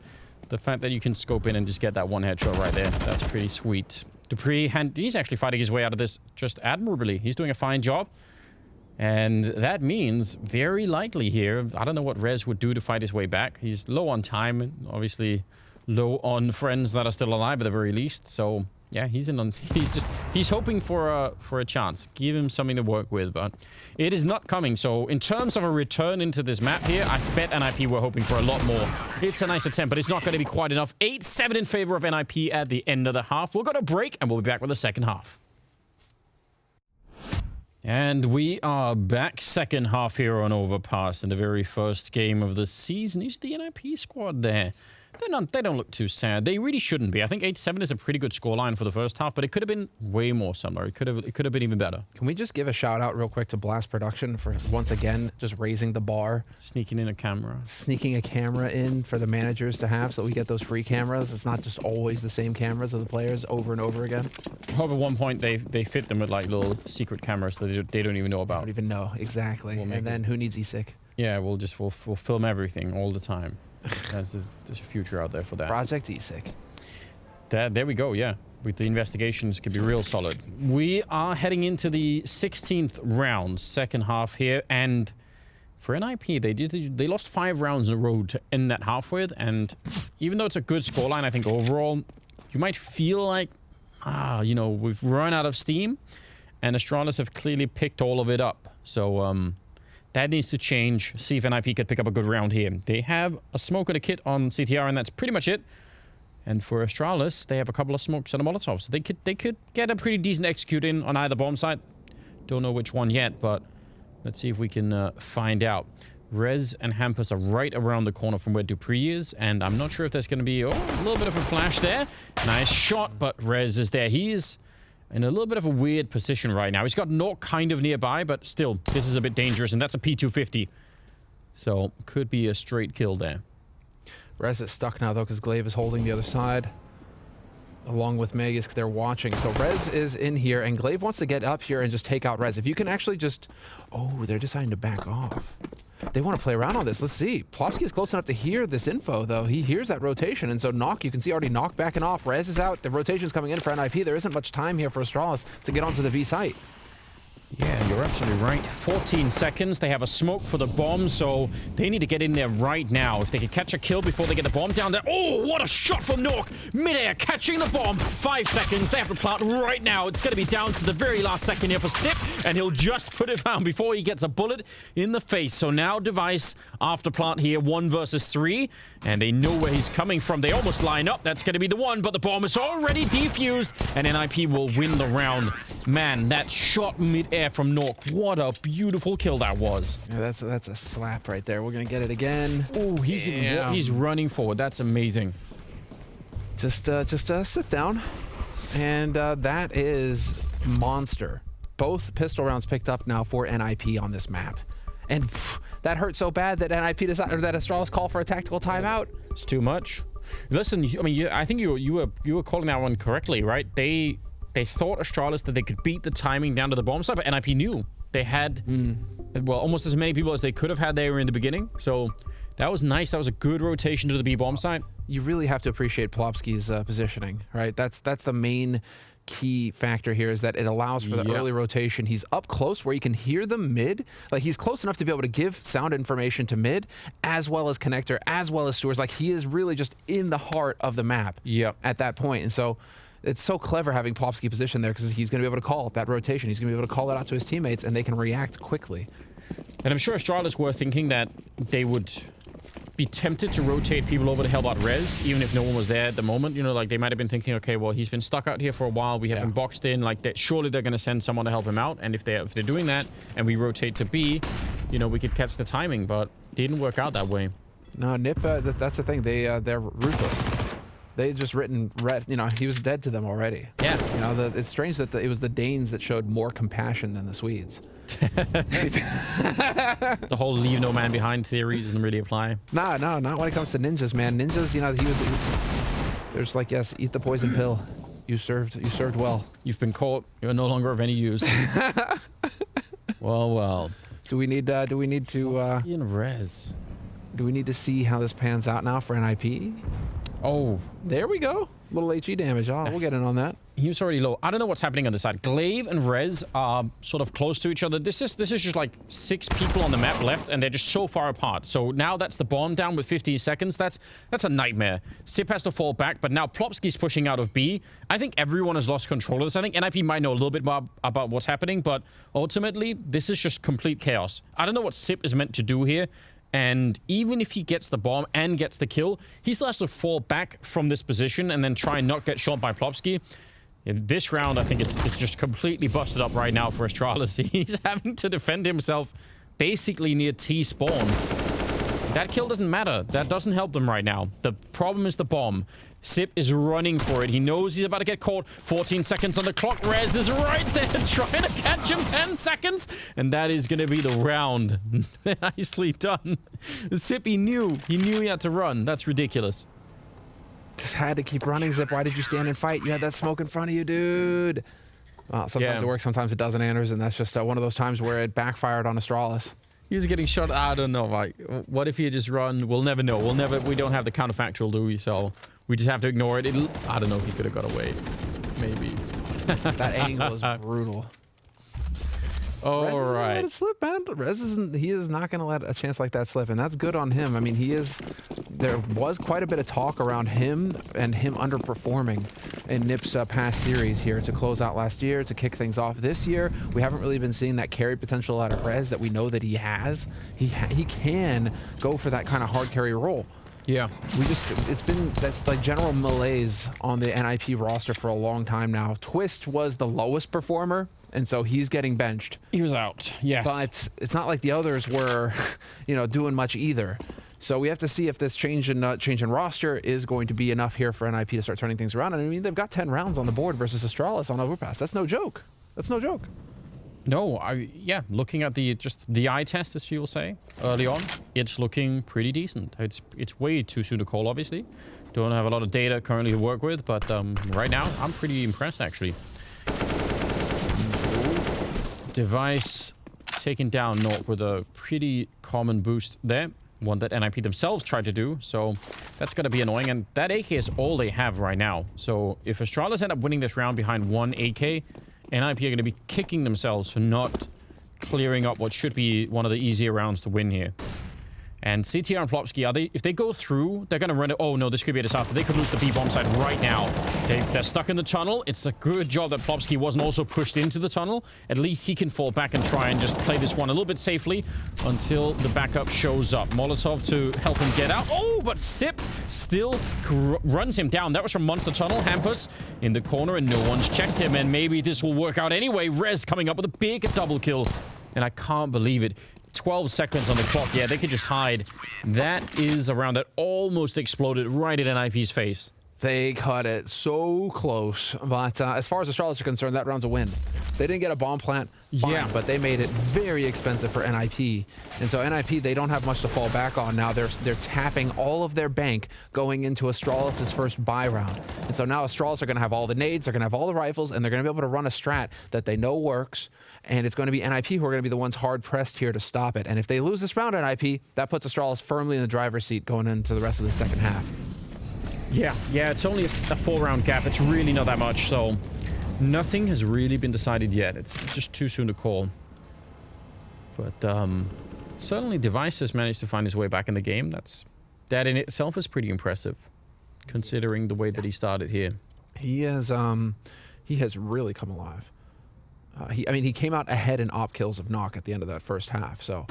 the fact that you can scope in and just get that one headshot right there. That's pretty sweet. Dupree, he's actually fighting his way out of this just admirably. He's doing a fine job. And that means very likely here, I don't know what Rez would do to fight his way back. He's low on time, obviously low on friends that are still alive at the very least. So yeah, he's hoping for a chance. Give him something to work with, but it is not coming. So in terms of a return into this map here, I bet NiP were hoping for a lot more. It's a nice attempt, but it's not going to be quite enough. 8-7 in favor of NiP at the end of the half. We're going to break and we'll be back with the second half. And we are back second half here on Overpass in the very first game of the season. You see the NiP squad there. They don't look too sad. They really shouldn't be. I think 8-7 is a pretty good scoreline for the first half, but it could have been way more similar. It could have been even better. Can we just give a shout out real quick to Blast Production for once again just raising the bar, Sneaking in a camera in for the managers to have, so we get those free cameras. It's not just always the same cameras of the players over and over again. I hope at one point they fit them with like little secret cameras that they don't even know about. I don't even know exactly. And then who needs eSIC? Yeah, we'll film everything all the time. There's a future out there for that. Project eSIC. There we go, yeah. With the investigations could be real solid. We are heading into the 16th round, second half here, and for NiP, they lost 5 rounds in a row to end that half with, and even though it's a good scoreline, I think overall, you might feel like, you know, we've run out of steam, and Astralis have clearly picked all of it up. So, that needs to change. See if NiP could pick up a good round here. They have a smoke and a kit on CTR, and that's pretty much it. And for Astralis, they have a couple of smokes and a Molotov. So they could get a pretty decent execute in on either bomb site. Don't know which one yet, but let's see if we can find out. Rez and Hampus are right around the corner from where Dupree is, and I'm not sure if there's going to be a little bit of a flash there. Nice shot, but Rez is there. He's in a little bit of a weird position right now. He's got Nork kind of nearby, but still, this is a bit dangerous, and that's a P250. So, could be a straight kill there. Rez is stuck now, though, because Glaive is holding the other side. Along with Magus, they're watching. So Rez is in here, and Glaive wants to get up here and just take out Rez. If you can actually just... Oh, they're deciding to back off. They want to play around on this. Let's see. Plopsky is close enough to hear this info, though. He hears that rotation, and so Knock, you can see already Knock backing off. Rez is out. The rotation's coming in for NiP. There isn't much time here for Astralis to get onto the B site. Yeah, you're absolutely right. 14 seconds. They have a smoke for the bomb, so they need to get in there right now. If they can catch a kill before they get the bomb down there. Oh, what a shot from Nork. Midair catching the bomb. 5 seconds. They have to plant right now. It's going to be down to the very last second here for Sip, and he'll just put it down before he gets a bullet in the face. So now Device after plant here, 1 versus 3, and they know where he's coming from. They almost line up. That's going to be the one, but the bomb is already defused, and NiP will win the round. Man, that shot midair from Nork. What a beautiful kill that was. Yeah, that's a slap right there. We're gonna get it again. Oh, he's running forward. That's amazing. Just sit down, and that is monster. Both pistol rounds picked up now for NiP on this map, and that hurt so bad that NiP decided, or that Astralis called for a tactical timeout. It's too much. Listen, I mean, I think you were calling that one correctly, right? They thought Astralis that they could beat the timing down to the bomb site, but NiP knew they had, well, almost as many people as they could have had there in the beginning. So that was nice. That was a good rotation to the B bomb site. You really have to appreciate Plopsky's positioning, right? That's the main key factor here, is that it allows for the early rotation. He's up close where you can hear them mid. Like, he's close enough to be able to give sound information to mid, as well as connector, as well as sewers. Like, he is really just in the heart of the map at that point. And so it's so clever having Plopsky positioned there, because he's going to be able to call that rotation. He's going to be able to call it out to his teammates, and they can react quickly. And I'm sure Astralis were thinking that they would be tempted to rotate people over to help out Rez, even if no one was there at the moment. You know, like, they might have been thinking, okay, well, he's been stuck out here for a while. We have him boxed in. Like, surely they're going to send someone to help him out. And if they're doing that, and we rotate to B, you know, we could catch the timing. But it didn't work out that way. No, NiP, that's the thing. They're ruthless. They had just written red. You know, he was dead to them already. Yeah. You know, it's strange that it was the Danes that showed more compassion than the Swedes. The whole leave no man behind theory doesn't really apply. No, not when it comes to ninjas, man. Ninjas, you know, there's like, yes, eat the poison pill. You served well. You've been caught. You're no longer of any use. Well. Do we need to In res. do we need to see how this pans out now for NiP? Oh, There we go. Little HE damage. Oh, we'll get in on that. he was already low. I don't know what's happening on this side. Glaive and Rez are sort of close to each other. This is just like 6 people on the map left, and they're just so far apart. So now that's the bomb down with 15 seconds. That's a nightmare. Sip has to fall back, but now Plopsky's pushing out of B. I think everyone has lost control of this. I think NiP might know a little bit more about what's happening, but ultimately, this is just complete chaos. I don't know what Sip is meant to do here. And even if he gets the bomb and gets the kill, he still has to fall back from this position and then try and not get shot by Plopsky. This round, I think, is just completely busted up right now for Astralis. He's having to defend himself basically near T-spawn. That kill doesn't matter. That doesn't help them right now. The problem is the bomb. Sip is running for it. He knows he's about to get caught. 14 seconds on the clock. Rez is right there trying to catch him. 10 seconds. And that is going to be the round. Nicely done. Sip, he knew he had to run. That's ridiculous. Just had to keep running, Zip. Why did you stand and fight? You had that smoke in front of you, dude. Sometimes it works, sometimes it doesn't, Anders, and that's just one of those times where it backfired on Astralis. He was getting shot. I don't know. Like, what if he had just run? We'll never know. We don't have the counterfactual, do we? So we just have to ignore it. I don't know if he could have got away. Maybe. That angle is brutal. All right. Let it slip, man. Rez he is not going to let a chance like that slip, and that's good on him. I mean, there was quite a bit of talk around him and him underperforming in NiP's past series here to close out last year, to kick things off this year. We haven't really been seeing that carry potential out of Rez that we know that he has. He can go for that kind of hard carry role. Yeah. That's like general malaise on the NiP roster for a long time now. Twist was the lowest performer, and so he's getting benched. He was out, yes. But it's not like the others were, doing much either. So we have to see if this change in roster is going to be enough here for NiP to start turning things around. And I mean, they've got 10 rounds on the board versus Astralis on Overpass. That's no joke. No, looking at the eye test, as people say, early on, it's looking pretty decent. It's way too soon to call, obviously. Don't have a lot of data currently to work with, but right now, I'm pretty impressed, actually. Device taken down Nork with a pretty common boost there. One that NiP themselves tried to do, so that's going to be annoying. And that AK is all they have right now. So if Astralis end up winning this round behind 1 AK, NiP are going to be kicking themselves for not clearing up what should be one of the easier rounds to win here. And CTR and Plopsky, if they go through, they're going to run it. Oh no, this could be a disaster. They could lose the B-bomb side right now. They're stuck in the tunnel. It's a good job that Plopsky wasn't also pushed into the tunnel. At least he can fall back and try and just play this one a little bit safely until the backup shows up. Molotov to help him get out. Oh, but Sip still runs him down. That was from Monster Tunnel. Hampus in the corner, and no one's checked him. And maybe this will work out anyway. Rez coming up with a big double kill. And I can't believe it. 12 seconds on the clock. Yeah, they could just hide. That is a round that almost exploded right in NiP's face. They cut it so close. But as far as Astralis are concerned, that round's a win. They didn't get a bomb plant, fine, but they made it very expensive for NiP. And so NiP, they don't have much to fall back on now. They're tapping all of their bank going into Astralis' first buy round. And so now Astralis are going to have all the nades, they're going to have all the rifles, and they're going to be able to run a strat that they know works. And it's going to be NiP who are going to be the ones hard-pressed here to stop it. And if they lose this round, NiP, that puts Astralis firmly in the driver's seat going into the rest of the second half. Yeah, it's only a 4-round gap. It's really not that much, so nothing has really been decided yet. It's just too soon to call. But certainly Device has managed to find his way back in the game. That in itself is pretty impressive, considering the way that he started here. He has really come alive. He came out ahead in op kills of Knock at the end of that first half, so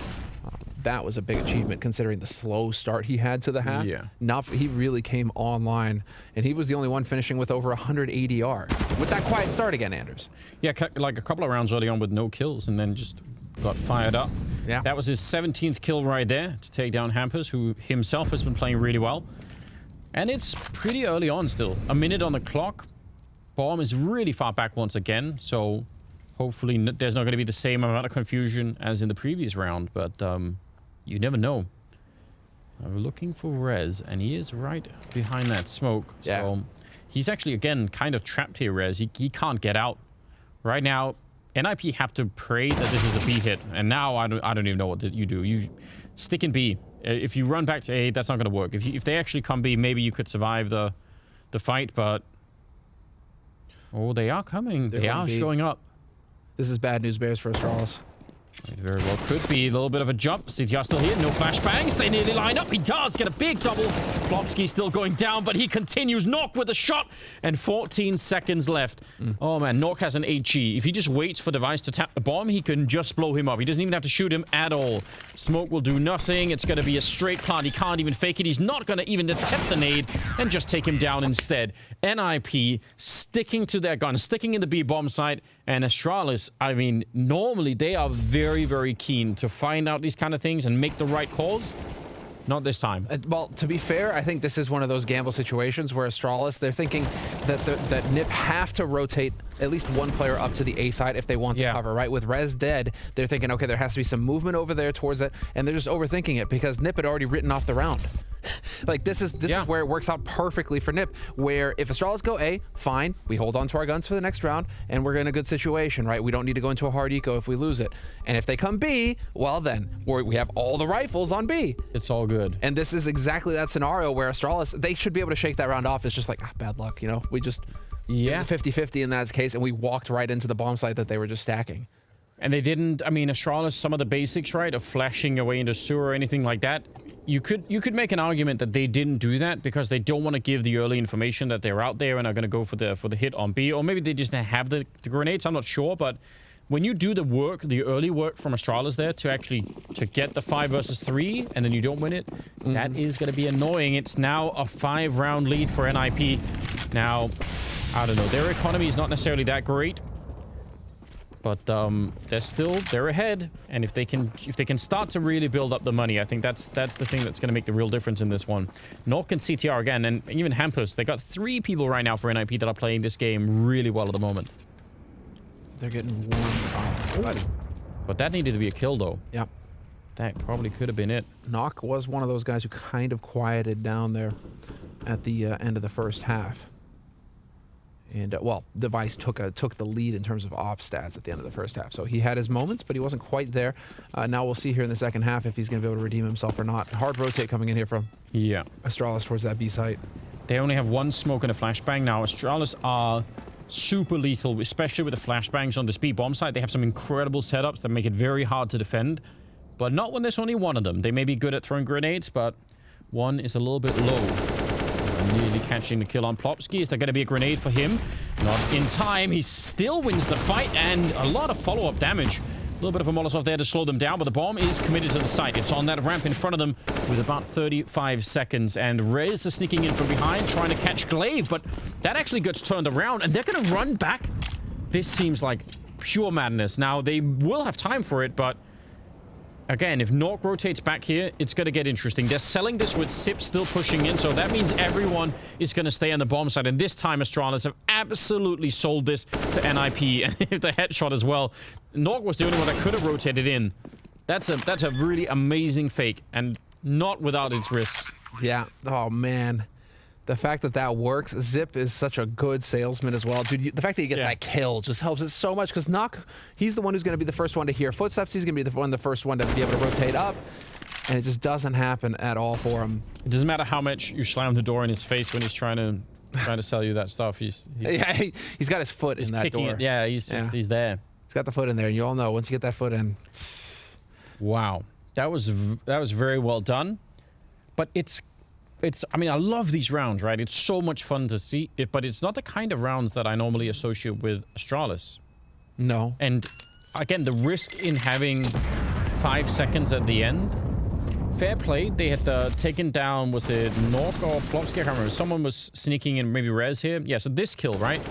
that was a big achievement considering the slow start he had to the half. Yeah. He really came online, and he was the only one finishing with over 100 ADR. With that quiet start again, Anders. Yeah, like a couple of rounds early on with no kills, and then just got fired up. Yeah. That was his 17th kill right there to take down Hampus, who himself has been playing really well. And it's pretty early on still. A minute on the clock. Bomb is really far back once again, so hopefully there's not going to be the same amount of confusion as in the previous round, but you never know. I'm looking for Rez, and he is right behind that smoke. Yeah. So he's actually, again, kind of trapped here, Rez. He can't get out. Right now, NiP have to pray that this is a B hit, and now I don't even know what you do. You stick in B. If you run back to A, that's not going to work. If they actually come B, maybe you could survive the fight, but... Oh, they are coming. They are showing up. This is bad news bears for Astralis. It very well could be a little bit of a jump. CTR still here. No flashbangs. They nearly line up. He does get a big double. Plopsky still going down, but he continues. Nork with a shot. And 14 seconds left. Oh, man. Nork has an HE. If he just waits for Device to tap the bomb, he can just blow him up. He doesn't even have to shoot him at all. Smoke will do nothing. It's going to be a straight plant. He can't even fake it. He's not going to even attempt the nade and just take him down instead. NiP sticking to their gun, sticking in the B bomb site. And Astralis, I mean, normally they are very, very keen to find out these kind of things and make the right calls. Not this time. Well, to be fair, I think this is one of those gamble situations where Astralis, they're thinking that NiP have to rotate at least one player up to the A side if they want to cover, right? With Rez dead, they're thinking, okay, there has to be some movement over there towards it, and they're just overthinking it because NiP had already written off the round. Like, this is where it works out perfectly for NiP, where if Astralis go A, fine, we hold on to our guns for the next round, and we're in a good situation, right? We don't need to go into a hard eco if we lose it. And if they come B, well then, we have all the rifles on B. It's all good. And this is exactly that scenario where Astralis, they should be able to shake that round off. It's just like, bad luck, you know? We just, it was a 50-50 in that case, and we walked right into the bomb site that they were just stacking. And they didn't, I mean, Astralis, some of the basics, right, of flashing away into sewer or anything like that, you could make an argument that they didn't do that because they don't want to give the early information that they're out there and are going to go for the hit on B, or maybe they just have the grenades, I'm not sure, but when you do the work, the early work from Astralis there to get the 5 versus 3 and then you don't win it, that is going to be annoying. It's now a 5-round lead for NiP. Now, I don't know, their economy is not necessarily that great. But they're ahead, and if they can start to really build up the money, I think that's the thing that's going to make the real difference in this one. Nork and CTR again, and even Hampus. They got 3 people right now for NiP that are playing this game really well at the moment. They're getting warm up. But that needed to be a kill, though. Yeah. That probably could have been it. Nock was one of those guys who kind of quieted down there at the end of the first half. And, well, Device took the lead in terms of op stats at the end of the first half. So he had his moments, but he wasn't quite there. Now we'll see here in the second half if he's going to be able to redeem himself or not. Hard rotate coming in here from Astralis towards that B site. They only have 1 smoke and a flashbang now. Astralis are super lethal, especially with the flashbangs on this B bomb site. They have some incredible setups that make it very hard to defend, but not when there's only 1 of them. They may be good at throwing grenades, but 1 is a little bit low. Nearly catching the kill on Plopsky. Is there going to be a grenade for him? Not in time. He still wins the fight, and a lot of follow-up damage. A little bit of a Molotov there to slow them down, but the bomb is committed to the site. It's on that ramp in front of them with about 35 seconds, and Rez is sneaking in from behind, trying to catch Glaive, but that actually gets turned around, and they're going to run back. This seems like pure madness. Now, they will have time for it, but again, if Nork rotates back here, it's going to get interesting. They're selling this with Sip still pushing in, so that means everyone is going to stay on the bomb side. And this time, Astralis have absolutely sold this to NiP. And if the headshot as well, Nork was the only one that could have rotated in. That's a really amazing fake, and not without its risks. Yeah. Oh, man. The fact that that works, Zip is such a good salesman as well. Dude, the fact that he gets that kill just helps it so much because Nock, he's the one who's going to be the first one to hear footsteps. He's going to be the first one to be able to rotate up, and it just doesn't happen at all for him. It doesn't matter how much you slam the door in his face when he's trying to sell you that stuff. He's got his foot in that door. Yeah, he's there. He's got the foot in there, and you all know once you get that foot in. Wow, that was very well done, but I mean, I love these rounds, right? It's so much fun to see it, but it's not the kind of rounds that I normally associate with Astralis. No. And again, the risk in having 5 seconds at the end, fair play. They had taken down, was it Nork or Plopsky? I can't remember. Someone was sneaking in, maybe Rez here. Yeah, so this kill, right?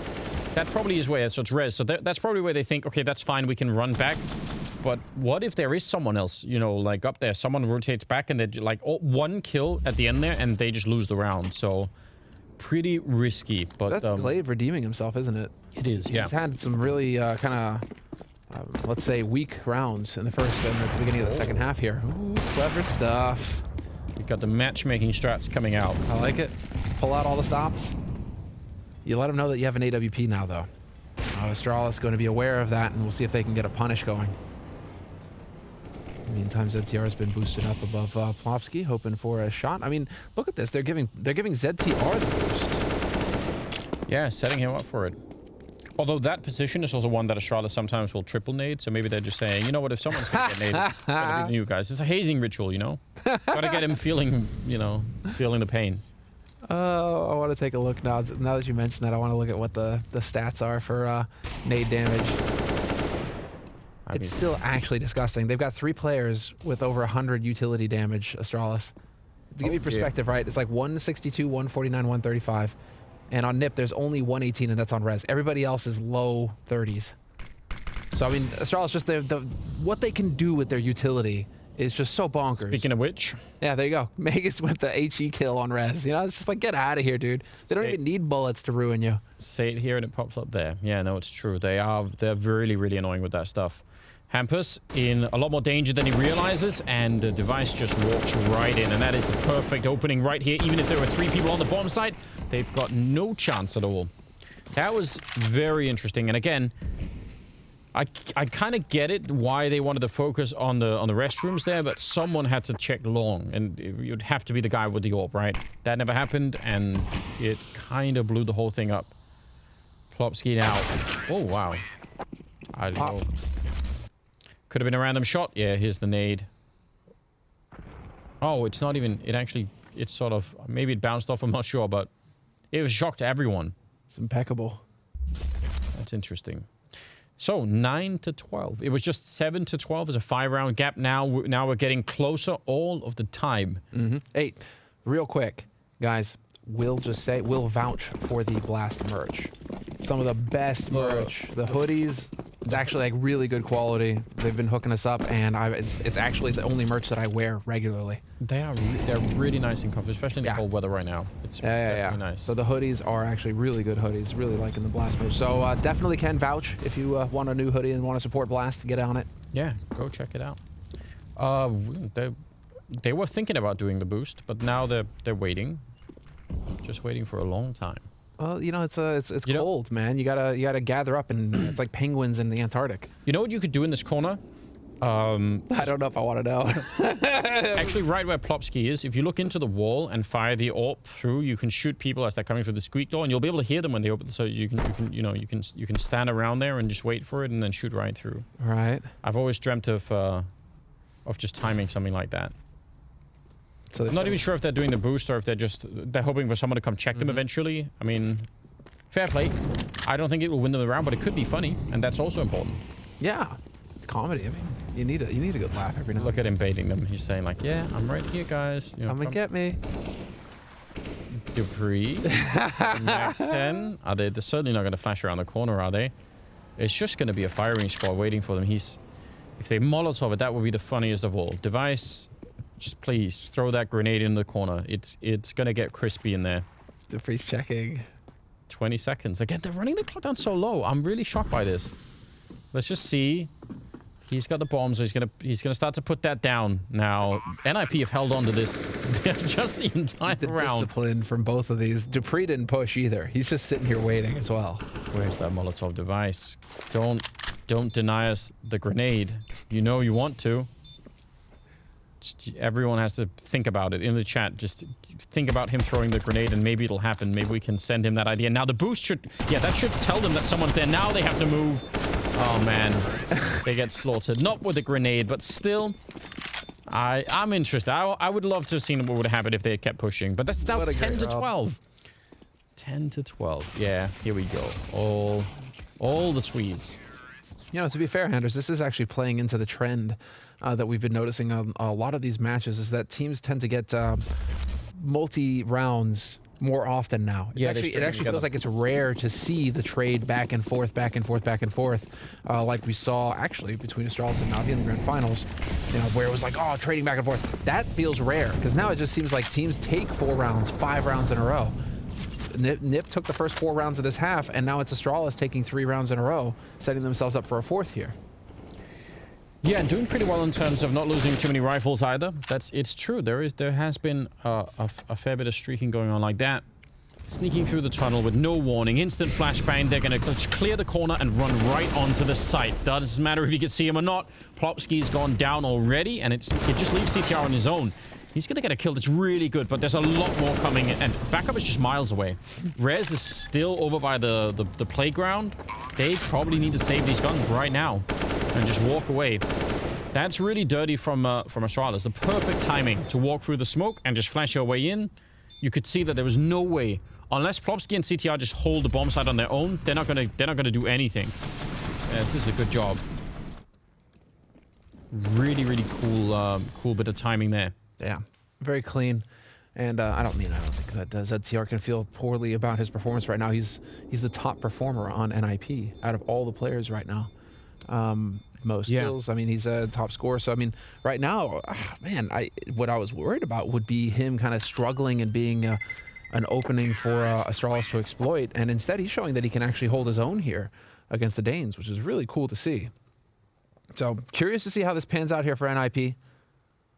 That probably is where, so it's Rez. So that's probably where they think, okay, that's fine, we can run back. But what if there is someone else, you know, like up there, someone rotates back and they like one kill at the end there and they just lose the round. So pretty risky. But that's Glaive redeeming himself, isn't it? it is, yeah. He's had some really kind of, let's say, weak rounds in the first and the beginning of the second half here. Ooh, clever stuff. We got the matchmaking strats coming out. I like it. Pull out all the stops. You let him know that you have an AWP now, though. Astralis is going to be aware of that, and we'll see if they can get a punish going. In the meantime, ZTR has been boosted up above Plopsky, hoping for a shot. I mean, look at this. They're giving ZTR the boost. Yeah, setting him up for it. Although that position is also one that Astralis sometimes will triple nade, so maybe they're just saying, you know what, if someone's going to get naded, it's going to be you guys. It's a hazing ritual, you know? Gotta get him feeling, you know, feeling the pain. Oh, I want to take a look now. Now that you mentioned that, I want to look at what the stats are for nade damage. It's still actually disgusting. They've got 3 players with over 100 utility damage, Astralis. To give you perspective, right? It's like 162, 149, 135. And on NiP, there's only 118, and that's on res. Everybody else is low 30s. So, I mean, Astralis, just what they can do with their utility is just so bonkers. Speaking of which. Yeah, there you go. Magus with the HE kill on res. You know, it's just like, get out of here, dude. They don't even need bullets to ruin you. Say it here and it pops up there. Yeah, no, it's true. They're really, really annoying with that stuff. Hampus in a lot more danger than he realizes, and the device just walks right in, and that is the perfect opening right here. Even if there were 3 people on the bottom side, they've got no chance at all. That was very interesting, and again, I kind of get it why they wanted to focus on the restrooms there, but someone had to check long, and it would have to be the guy with the AWP, right? That never happened, and it kind of blew the whole thing up. Plopsky now. Oh wow! I don't know. Could have been a random shot. Yeah, here's the nade. Oh, it's not even... It actually... It's sort of... Maybe it bounced off, I'm not sure, but... It was a shock to everyone. It's impeccable. That's interesting. So, 9 to 12. It was just 7 to 12. It's a 5-round gap now. Now we're getting closer all of the time. Hey, real quick, guys. We'll vouch for the Blast merch. Some of the best merch. The hoodies... It's actually like really good quality. They've been hooking us up, and it's actually the only merch that I wear regularly. They're really nice and comfy, especially in the cold weather right now. It's definitely nice. So the hoodies are actually really good hoodies. Really liking the Blast merch. So definitely can vouch if you want a new hoodie and want to support Blast. Get on it. Yeah, go check it out. They were thinking about doing the boost, but now they're waiting, just waiting for a long time. Well, you know, it's cold, man. You gotta gather up, and it's like penguins in the Antarctic. You know what you could do in this corner? I don't know if I want to know. Actually, right where Plopsky is, if you look into the wall and fire the AWP through, you can shoot people as they're coming through the squeak door, and you'll be able to hear them when they open. So you can stand around there and just wait for it, and then shoot right through. Right. I've always dreamt of just timing something like that. So I'm not even sure if they're doing the boost or if they're hoping for someone to come check them eventually. I mean, fair play. I don't think it will win them the round, but it could be funny, and that's also important. Yeah, comedy. I mean, you need a good laugh every now. Look at him baiting them. He's saying like, "Yeah, I'm right here, guys. You know, come and get me." Dupree, Mac 10. They're certainly not going to flash around the corner, are they? It's just going to be a firing squad waiting for them. If they Molotov it, that would be the funniest of all. Device. Just please throw that grenade in the corner. It's gonna get crispy in there. Dupree's checking. 20 seconds. Again, they're running the clock down so low. I'm really shocked by this. Let's just see. He's got the bomb, so he's gonna start to put that down. Now, NiP have held on to this just the entire round. Discipline from both of these. Dupree didn't push either. He's just sitting here waiting as well. Where's that Molotov device? Don't deny us the grenade. You know you want to. Everyone has to think about it in the chat. Just think about him throwing the grenade and maybe it'll happen. Maybe we can send him that idea. Now the boost should... Yeah, that should tell them that someone's there. Now they have to move. Oh, man. They get slaughtered. Not with a grenade, but still... I'm interested. I would love to have seen what would have happened if they had kept pushing. But that's now 10 to 12. 10 to 12. Yeah, here we go. All the Swedes. You know, to be fair, Anders, this is actually playing into the trend that we've been noticing on a lot of these matches, is that teams tend to get multi-rounds more often now. Yeah, It actually feels like it's rare to see the trade back and forth, like we saw actually between Astralis and Navi in the grand finals, you know, where it was like, oh, trading back and forth. That feels rare because now it just seems like teams take 4 rounds, 5 rounds in a row. NiP took the first 4 rounds of this half, and now it's Astralis taking 3 rounds in a row, setting themselves up for a 4th here. Yeah, and doing pretty well in terms of not losing too many rifles either. It's true. There has been a fair bit of streaking going on like that. Sneaking through the tunnel with no warning, instant flashbang. They're gonna clear the corner and run right onto the site. Doesn't matter if you can see him or not. Plopsky's gone down already, and it just leaves CTR on his own. He's gonna get a kill that's really good, but there's a lot more coming, and backup is just miles away. Rez is still over by the playground. They probably need to save these guns right now and just walk away. That's really dirty from Astralis. The perfect timing to walk through the smoke and just flash your way in. You could see that there was no way, unless Plopsky and CTR just hold the bomb site on their own, they're not gonna do anything. Yeah, this is a good job. Really, really cool bit of timing there. Yeah, very clean. And I don't think that ZTR can feel poorly about his performance right now. He's the top performer on NiP out of all the players right now. Most kills. I mean, he's a top scorer. So I mean, right now, man, what I was worried about would be him kind of struggling and being an opening for Astralis to exploit. And instead, he's showing that he can actually hold his own here against the Danes, which is really cool to see. So curious to see how this pans out here for NiP.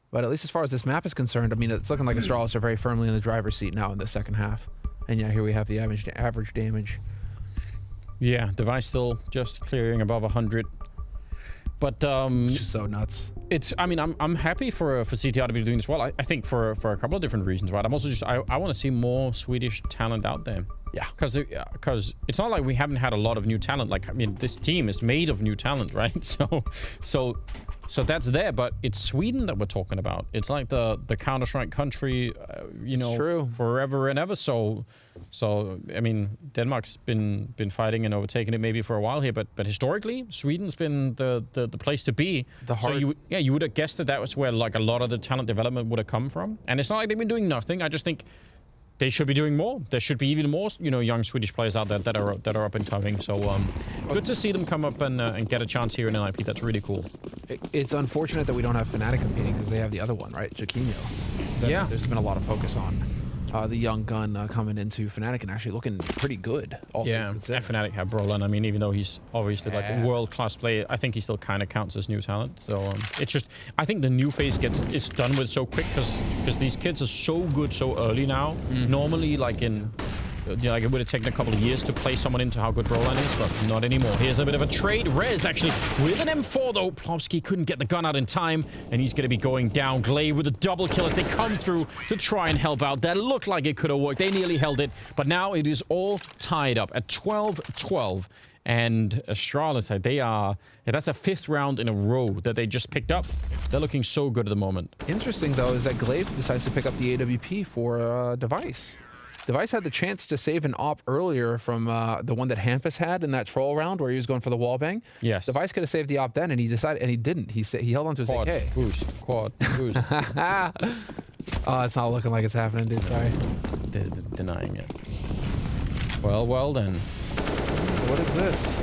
But at least as far as this map is concerned, I mean, it's looking like Astralis are very firmly in the driver's seat now in the second half. And yeah, here we have the average damage. Yeah, Device still just clearing above 100. But it's just so nuts. I mean, I'm happy for CTR to be doing this well. I think for a couple of different reasons, right? I'm also just I want to see more Swedish talent out there. Yeah, because it's not like we haven't had a lot of new talent. Like, I mean, this team is made of new talent, right? So that's there, but it's Sweden that we're talking about. It's like the Counter-Strike country, you know, true. Forever and ever. So I mean, Denmark's been fighting and overtaking it maybe for a while here, but historically, Sweden's been the place to be. So you would have guessed that was where like a lot of the talent development would have come from. And it's not like they've been doing nothing. I just think they should be doing more. There should be even more, you know, young Swedish players out there that are up and coming. So good to see them come up and get a chance here in NiP. That's really cool. It's unfortunate that we don't have Fnatic competing because they have the other one, right? Jaquinho. Yeah. There's been a lot of focus on the young gun coming into Fnatic and actually looking pretty good. Yeah, and Fnatic have Brolin. I mean, even though he's obviously like a world-class player, I think he still kind of counts as new talent. So it's just, I think the new phase is done with so quick because these kids are so good so early now. Normally, like like it would have taken a couple of years to play someone into how good Brolin is, but not anymore. Here's a bit of a trade. Rez actually with an M4 though. Plopsky couldn't get the gun out in time, and he's going to be going down. Glaive with a double kill as they come through to try and help out. That looked like it could have worked. They nearly held it, but now it is all tied up at 12-12. And Astralis, that's a 5th round in a row that they just picked up. They're looking so good at the moment. Interesting though is that Glaive decides to pick up the AWP for Device. Device had the chance to save an op earlier from the one that Hampus had in that troll round where he was going for the wallbang. Yes. Device could have saved the op then, and he decided, and he didn't. He held on to his AK. Quad boost. Oh, it's not looking like it's happening, dude. Sorry. Denying it. Well then. What is this?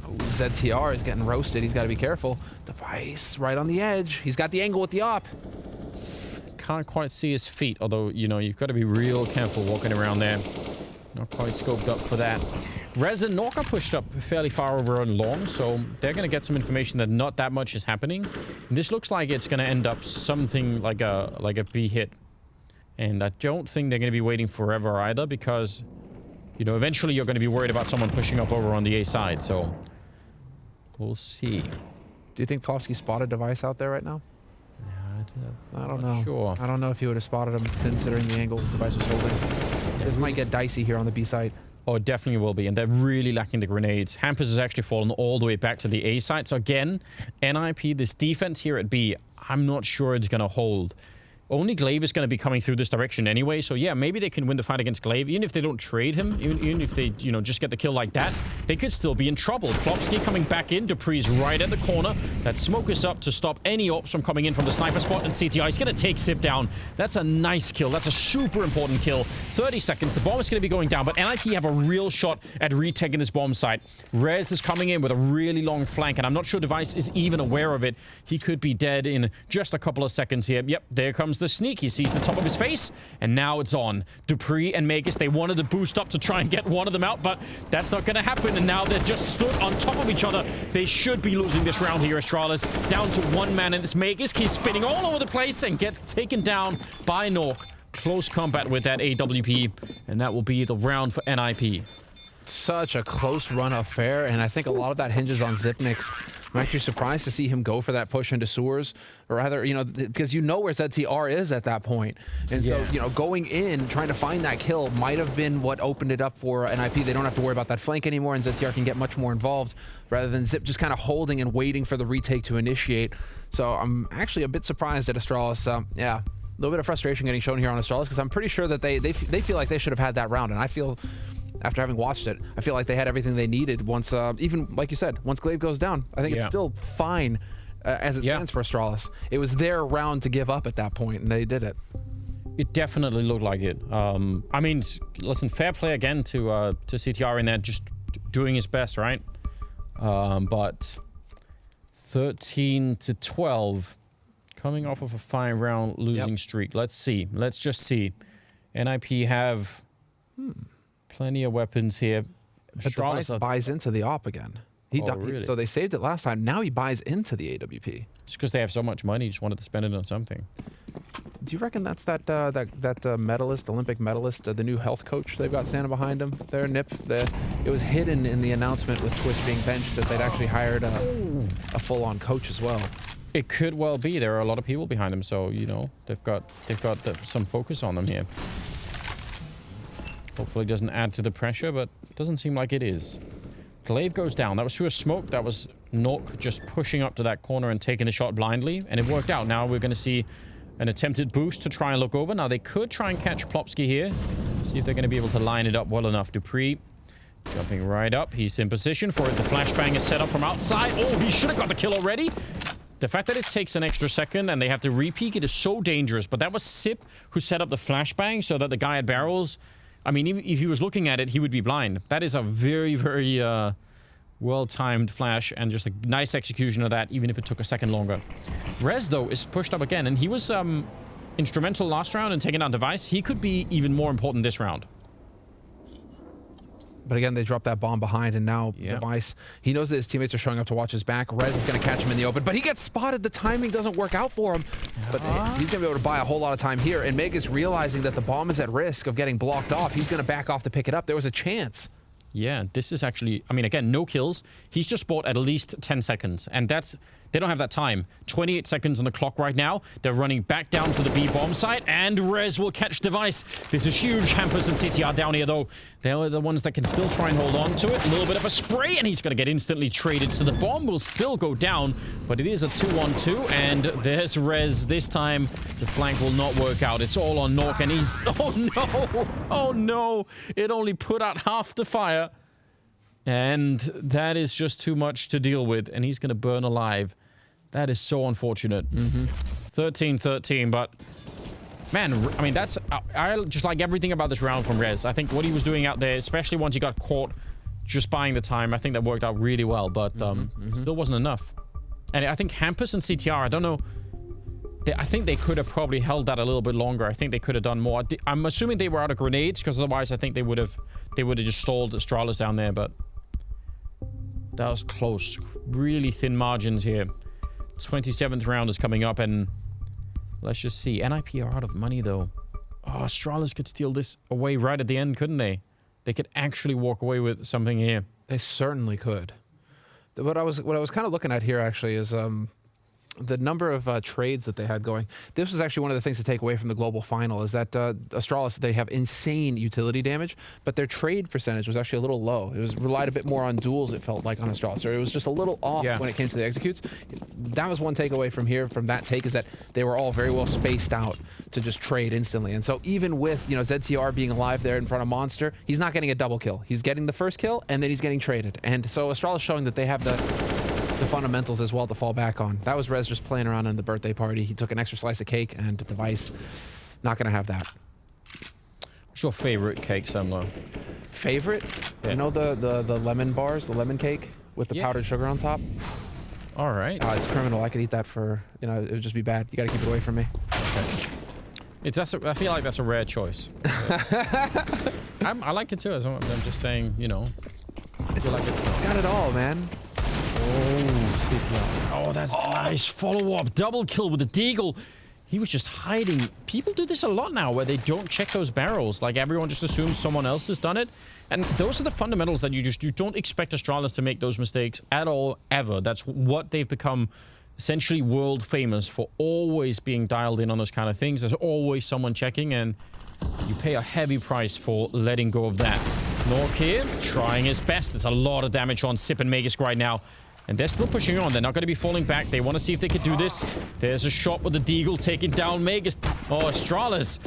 Oh, ZTR is getting roasted. He's got to be careful. Device right on the edge. He's got the angle with the op. Can't quite see his feet, although, you know, you've got to be real careful walking around there. Not quite scoped up for that. Rez and Norca pushed up fairly far over and long, so they're going to get some information that not that much is happening. This looks like it's going to end up something like a B hit. And I don't think they're going to be waiting forever either, because, you know, eventually you're going to be worried about someone pushing up over on the A side, so we'll see. Do you think Plopsky spotted Device out there right now? I don't know. Sure. I don't know if he would have spotted him considering the angle Device was holding. This might get dicey here on the B side. Oh, it definitely will be, and they're really lacking the grenades. Hampus has actually fallen all the way back to the A side. So again, NiP, this defense here at B, I'm not sure it's going to hold. only Glaive is going to be coming through this direction anyway. So yeah, maybe they can win the fight against Glaive. Even if they don't trade him, even if they, you know, just get the kill like that, they could still be in trouble. Plopsky coming back in. Dupree's right at the corner. That smoke is up to stop any ops from coming in from the sniper spot. And CTR is going to take Sip down. That's a nice kill. That's a super important kill. 30 seconds. The bomb is going to be going down, but NiP have a real shot at retaking this bomb site. Rez is coming in with a really long flank, and I'm not sure Device is even aware of it. He could be dead in just a couple of seconds here. Yep, there comes the sneak. He sees the top of his face, and now it's on. Dupree and Magus, they wanted to boost up to try and get one of them out, but that's not going to happen, and now they're just stood on top of each other. They should be losing this round here, Astralis. Down to one man, and this Magus keeps spinning all over the place and gets taken down by Nork. Close combat with that AWP, and that will be the round for NiP. Such a close run affair, and I think a lot of that hinges on Zipnix. I'm actually surprised to see him go for that push into sewers, or rather, you know, because you know where ZTR is at that point. And so, you know, going in, trying to find that kill might have been what opened it up for NiP. They don't have to worry about that flank anymore, and ZTR can get much more involved, rather than Zip just kind of holding and waiting for the retake to initiate. So I'm actually a bit surprised at Astralis. Yeah, a little bit of frustration getting shown here on Astralis, because I'm pretty sure that they feel like they should have had that round, and I feel... After having watched it, I feel like they had everything they needed once, even like you said, once Glaive goes down. I think it's still fine as it stands for Astralis. It was their round to give up at that point, and they did it. It definitely looked like it. I mean, listen, fair play again to CTR in there, just doing his best, right? But 13 to 12, coming off of a 5-round losing streak. Let's see. Let's just see. NiP have... plenty of weapons here. But Device buys into the op again. Really? So they saved it last time. Now he buys into the AWP. Just because they have so much money, just wanted to spend it on something. Do you reckon that's that medalist, Olympic medalist, the new health coach they've got standing behind him there, NiP? It was hidden in the announcement with Twist being benched that they'd actually hired a full-on coach as well. It could well be. There are a lot of people behind him, so you know they've got some focus on them here. Hopefully it doesn't add to the pressure, but it doesn't seem like it is. Glaive goes down. That was through a smoke. That was Nork just pushing up to that corner and taking the shot blindly, and it worked out. Now we're going to see an attempted boost to try and look over. Now they could try and catch Plopsky here. See if they're going to be able to line it up well enough. Dupree jumping right up. He's in position for it. The flashbang is set up from outside. Oh, he should have got the kill already. The fact that it takes an extra second and they have to re-peek it is so dangerous. But that was Sip who set up the flashbang so that the guy at barrels... I mean, even if he was looking at it, he would be blind. That is a very, very well-timed flash and just a nice execution of that, even if it took a second longer. Rez, though, is pushed up again, and he was instrumental last round in taking down Device. He could be even more important this round. But again, they dropped that bomb behind, and now Device, he knows that his teammates are showing up to watch his back. Rez is going to catch him in the open, but he gets spotted. The timing doesn't work out for him. But he's going to be able to buy a whole lot of time here. And Meg is realizing that the bomb is at risk of getting blocked off. He's going to back off to pick it up. There was a chance. Yeah, this is actually... I mean, again, no kills. He's just bought at least 10 seconds, and that's... They don't have that time. 28 seconds on the clock right now. They're running back down to the B bomb site, and Rez will catch Device. This is huge. Hampers and CTR down here, though. They're the ones that can still try and hold on to it. A little bit of a spray, and he's going to get instantly traded. So the bomb will still go down, but it is a 2-1-2, and there's Rez. This time, the flank will not work out. It's all on Nork, and he's... Oh, no! Oh, no! It only put out half the fire. And that is just too much to deal with, and he's going to burn alive. That is so unfortunate. 13-13, but... Man, I mean, that's... I just like everything about this round from Rez. I think what he was doing out there, especially once he got caught just buying the time, I think that worked out really well, but still wasn't enough. And I think Hampus and CTR, I don't know... I think they could have probably held that a little bit longer. I think they could have done more. I'm assuming they were out of grenades, because otherwise I think they would have just stalled Astralis down there, but... That was close. Really thin margins here. 27th round is coming up, and let's just see. NiP are out of money, though. Oh, Astralis could steal this away right at the end, couldn't they? They could actually walk away with something here. They certainly could. What I was kind of looking at here, actually, is the number of trades that they had going. This was actually one of the things to take away from the global final is that Astralis, they have insane utility damage, but their trade percentage was actually a little low. It was relied a bit more on duels, it felt like, on Astralis. Or it was just a little off when it came to the executes. That was one takeaway from here, from that take, is that they were all very well spaced out to just trade instantly. And so even with, you know, ZTR being alive there in front of Monster, he's not getting a double kill. He's getting the first kill, and then he's getting traded. And so Astralis showing that they have the fundamentals as well to fall back on. That was Rez just playing around in the birthday party. He took an extra slice of cake, and Device not going to have that. What's your favorite cake, Semler? Favorite? Yeah. You know the lemon bars, the lemon cake with the powdered sugar on top? All right. It's criminal. I could eat that for, you know, it would just be bad. You got to keep it away from me. Okay. I feel like that's a rare choice. I like it too. I'm just saying, you know. I feel like it's got it all, man. Oh, CTR. Oh, that's nice follow-up. Double kill with the Deagle. He was just hiding. People do this a lot now where they don't check those barrels. Like, everyone just assumes someone else has done it. And those are the fundamentals that you don't expect Astralis to make those mistakes at all, ever. That's what they've become essentially world famous for, always being dialed in on those kind of things. There's always someone checking, and you pay a heavy price for letting go of that. Nork here, trying his best. There's a lot of damage on Sip and Magisk right now. And they're still pushing on. They're not going to be falling back. They want to see if they can do this. There's a shot with the Deagle taking down Magisk. Oh, Astralis.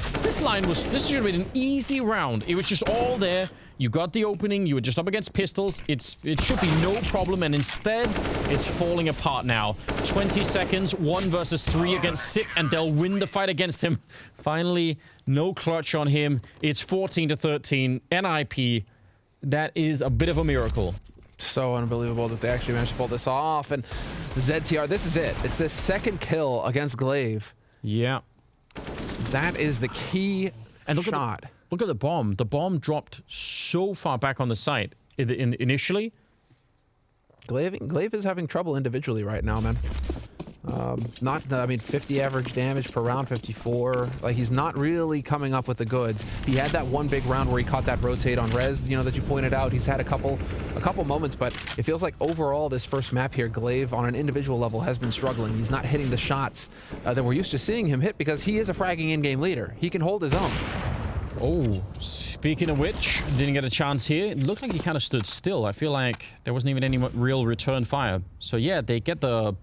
This should have been an easy round. It was just all there. You got the opening. You were just up against pistols. It should be no problem. And instead, it's falling apart now. 20 seconds, 1 versus 3 against Sip, and they'll win the fight against him. Finally, no clutch on him. It's 14-13. NiP. That is a bit of a miracle. So unbelievable that they actually managed to pull this off. And ZTR, this is it. It's this second kill against Glaive. Yeah. That is the key shot. Look at the bomb. The bomb dropped so far back on the site initially. Glaive is having trouble individually right now, man. I mean, 50 average damage per round, 54. Like, he's not really coming up with the goods. He had that one big round where he caught that rotate on Rez, you know, that you pointed out. He's had a couple moments, but it feels like overall this first map here, Glaive on an individual level has been struggling. He's not hitting the shots that we're used to seeing him hit, because he is a fragging in-game leader. He can hold his own. Oh, speaking of which, didn't get a chance here. It looked like he kind of stood still. I feel like there wasn't even any real return fire. So yeah, they get the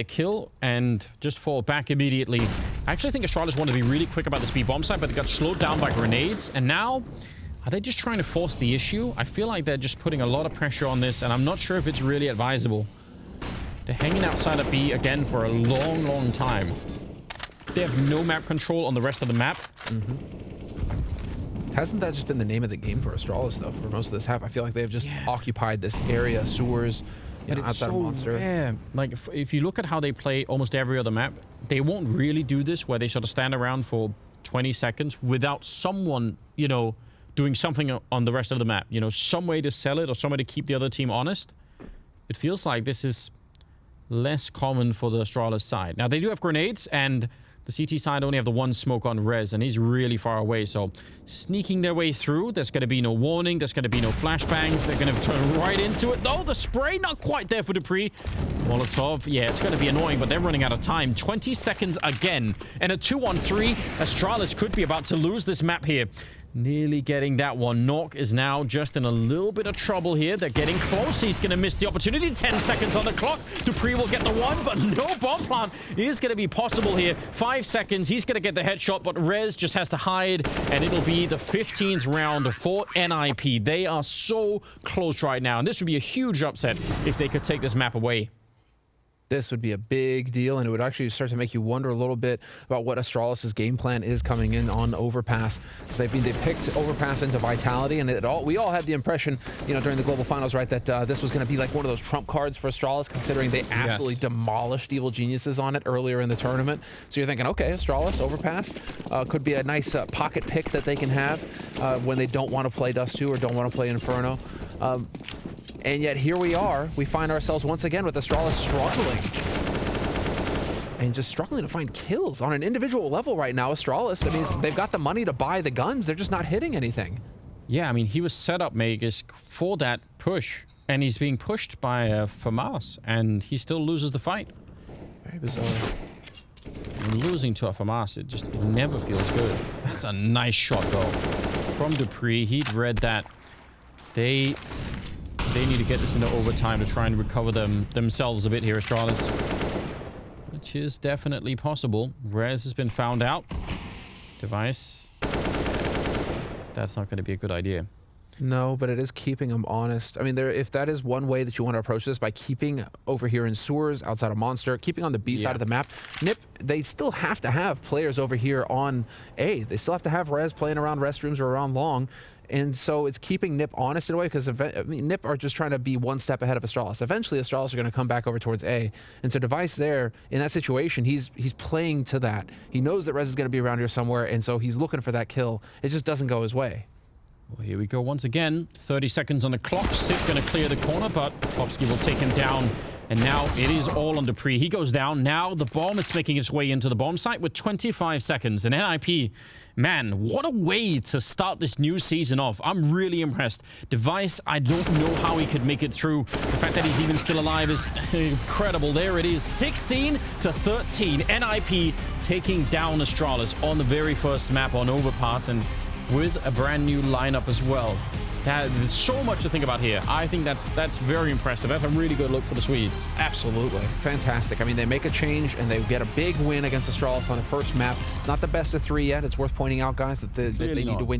kill and just fall back immediately. I actually think Astralis wanted to be really quick about this B-bomb site, but they got slowed down by grenades. And now, are they just trying to force the issue? I feel like they're just putting a lot of pressure on this, and I'm not sure if it's really advisable. They're hanging outside of B again for a long, long time. They have no map control on the rest of the map. Hasn't that just been the name of the game for Astralis, though, for most of this half? I feel like they've just occupied this area, sewers, but it's so Monster. Rare. Like, if you look at how they play almost every other map, they won't really do this where they sort of stand around for 20 seconds without someone, you know, doing something on the rest of the map. You know, some way to sell it or some way to keep the other team honest. It feels like this is less common for the Astralis side. Now, they do have grenades, and the CT side only have the one smoke on Rez, and he's really far away. So sneaking their way through, there's going to be no warning. There's going to be no flashbangs. They're going to turn right into it. Oh, the spray, not quite there for Dupree. Molotov, yeah, it's going to be annoying, but they're running out of time. 20 seconds again. And a 2-on-3, Astralis could be about to lose this map here. Nearly getting that one. Nork is now just in a little bit of trouble here. They're getting close. He's going to miss the opportunity. 10 seconds on the clock. Dupree will get the one, but no bomb plant is going to be possible here. 5 seconds. He's going to get the headshot, but Rez just has to hide, and it'll be the 15th round for NiP. They are so close right now, and this would be a huge upset if they could take this map away. This would be a big deal, and it would actually start to make you wonder a little bit about what Astralis' game plan is coming in on Overpass. Because they picked Overpass into Vitality, and we all had the impression, you know, during the global finals, right, that this was going to be like one of those trump cards for Astralis, considering they absolutely demolished Evil Geniuses on it earlier in the tournament. So you're thinking, okay, Astralis, Overpass could be a nice pocket pick that they can have when they don't want to play Dust 2 or don't want to play Inferno. And yet here we are. We find ourselves once again with Astralis struggling. And just struggling to find kills on an individual level right now. Astralis, I mean, they've got the money to buy the guns. They're just not hitting anything. Yeah, I mean, he was set up, Magisk, for that push. And he's being pushed by FAMAS. And he still loses the fight. Very bizarre. And losing to a FAMAS, it never feels good. That's a nice shot, though. From Dupree, he'd read that. They need to get this into overtime to try and recover themselves a bit here, Astralis. Which is definitely possible. Rez has been found out. Device. That's not going to be a good idea. No, but it is keeping them honest. I mean, if that is one way that you want to approach this, by keeping over here in sewers, outside of Monster, keeping on the B side of the map, NiP, they still have to have players over here on A. They still have to have Rez playing around restrooms or around long. And so it's keeping NiP honest in a way, because NiP are just trying to be one step ahead of Astralis. Eventually, Astralis are going to come back over towards A. And so Device there, in that situation, he's playing to that. He knows that Rez is going to be around here somewhere, and so he's looking for that kill. It just doesn't go his way. Well, here we go once again. 30 seconds on the clock. Sip going to clear the corner, but Popsky will take him down. And now it is all on Dupree. He goes down. Now the bomb is making its way into the bomb site with 25 seconds. And NiP, man, what a way to start this new season off. I'm really impressed. Device, I don't know how he could make it through. The fact that he's even still alive is incredible. There it is, 16-13. NiP taking down Astralis on the very first map on Overpass, and with a brand new lineup as well. There's so much to think about here. I think that's very impressive. That's a really good look for the Swedes. Absolutely. Fantastic. I mean, they make a change and they get a big win against Astralis on the first map. It's not the best of 3 yet. It's worth pointing out, guys, that they need to win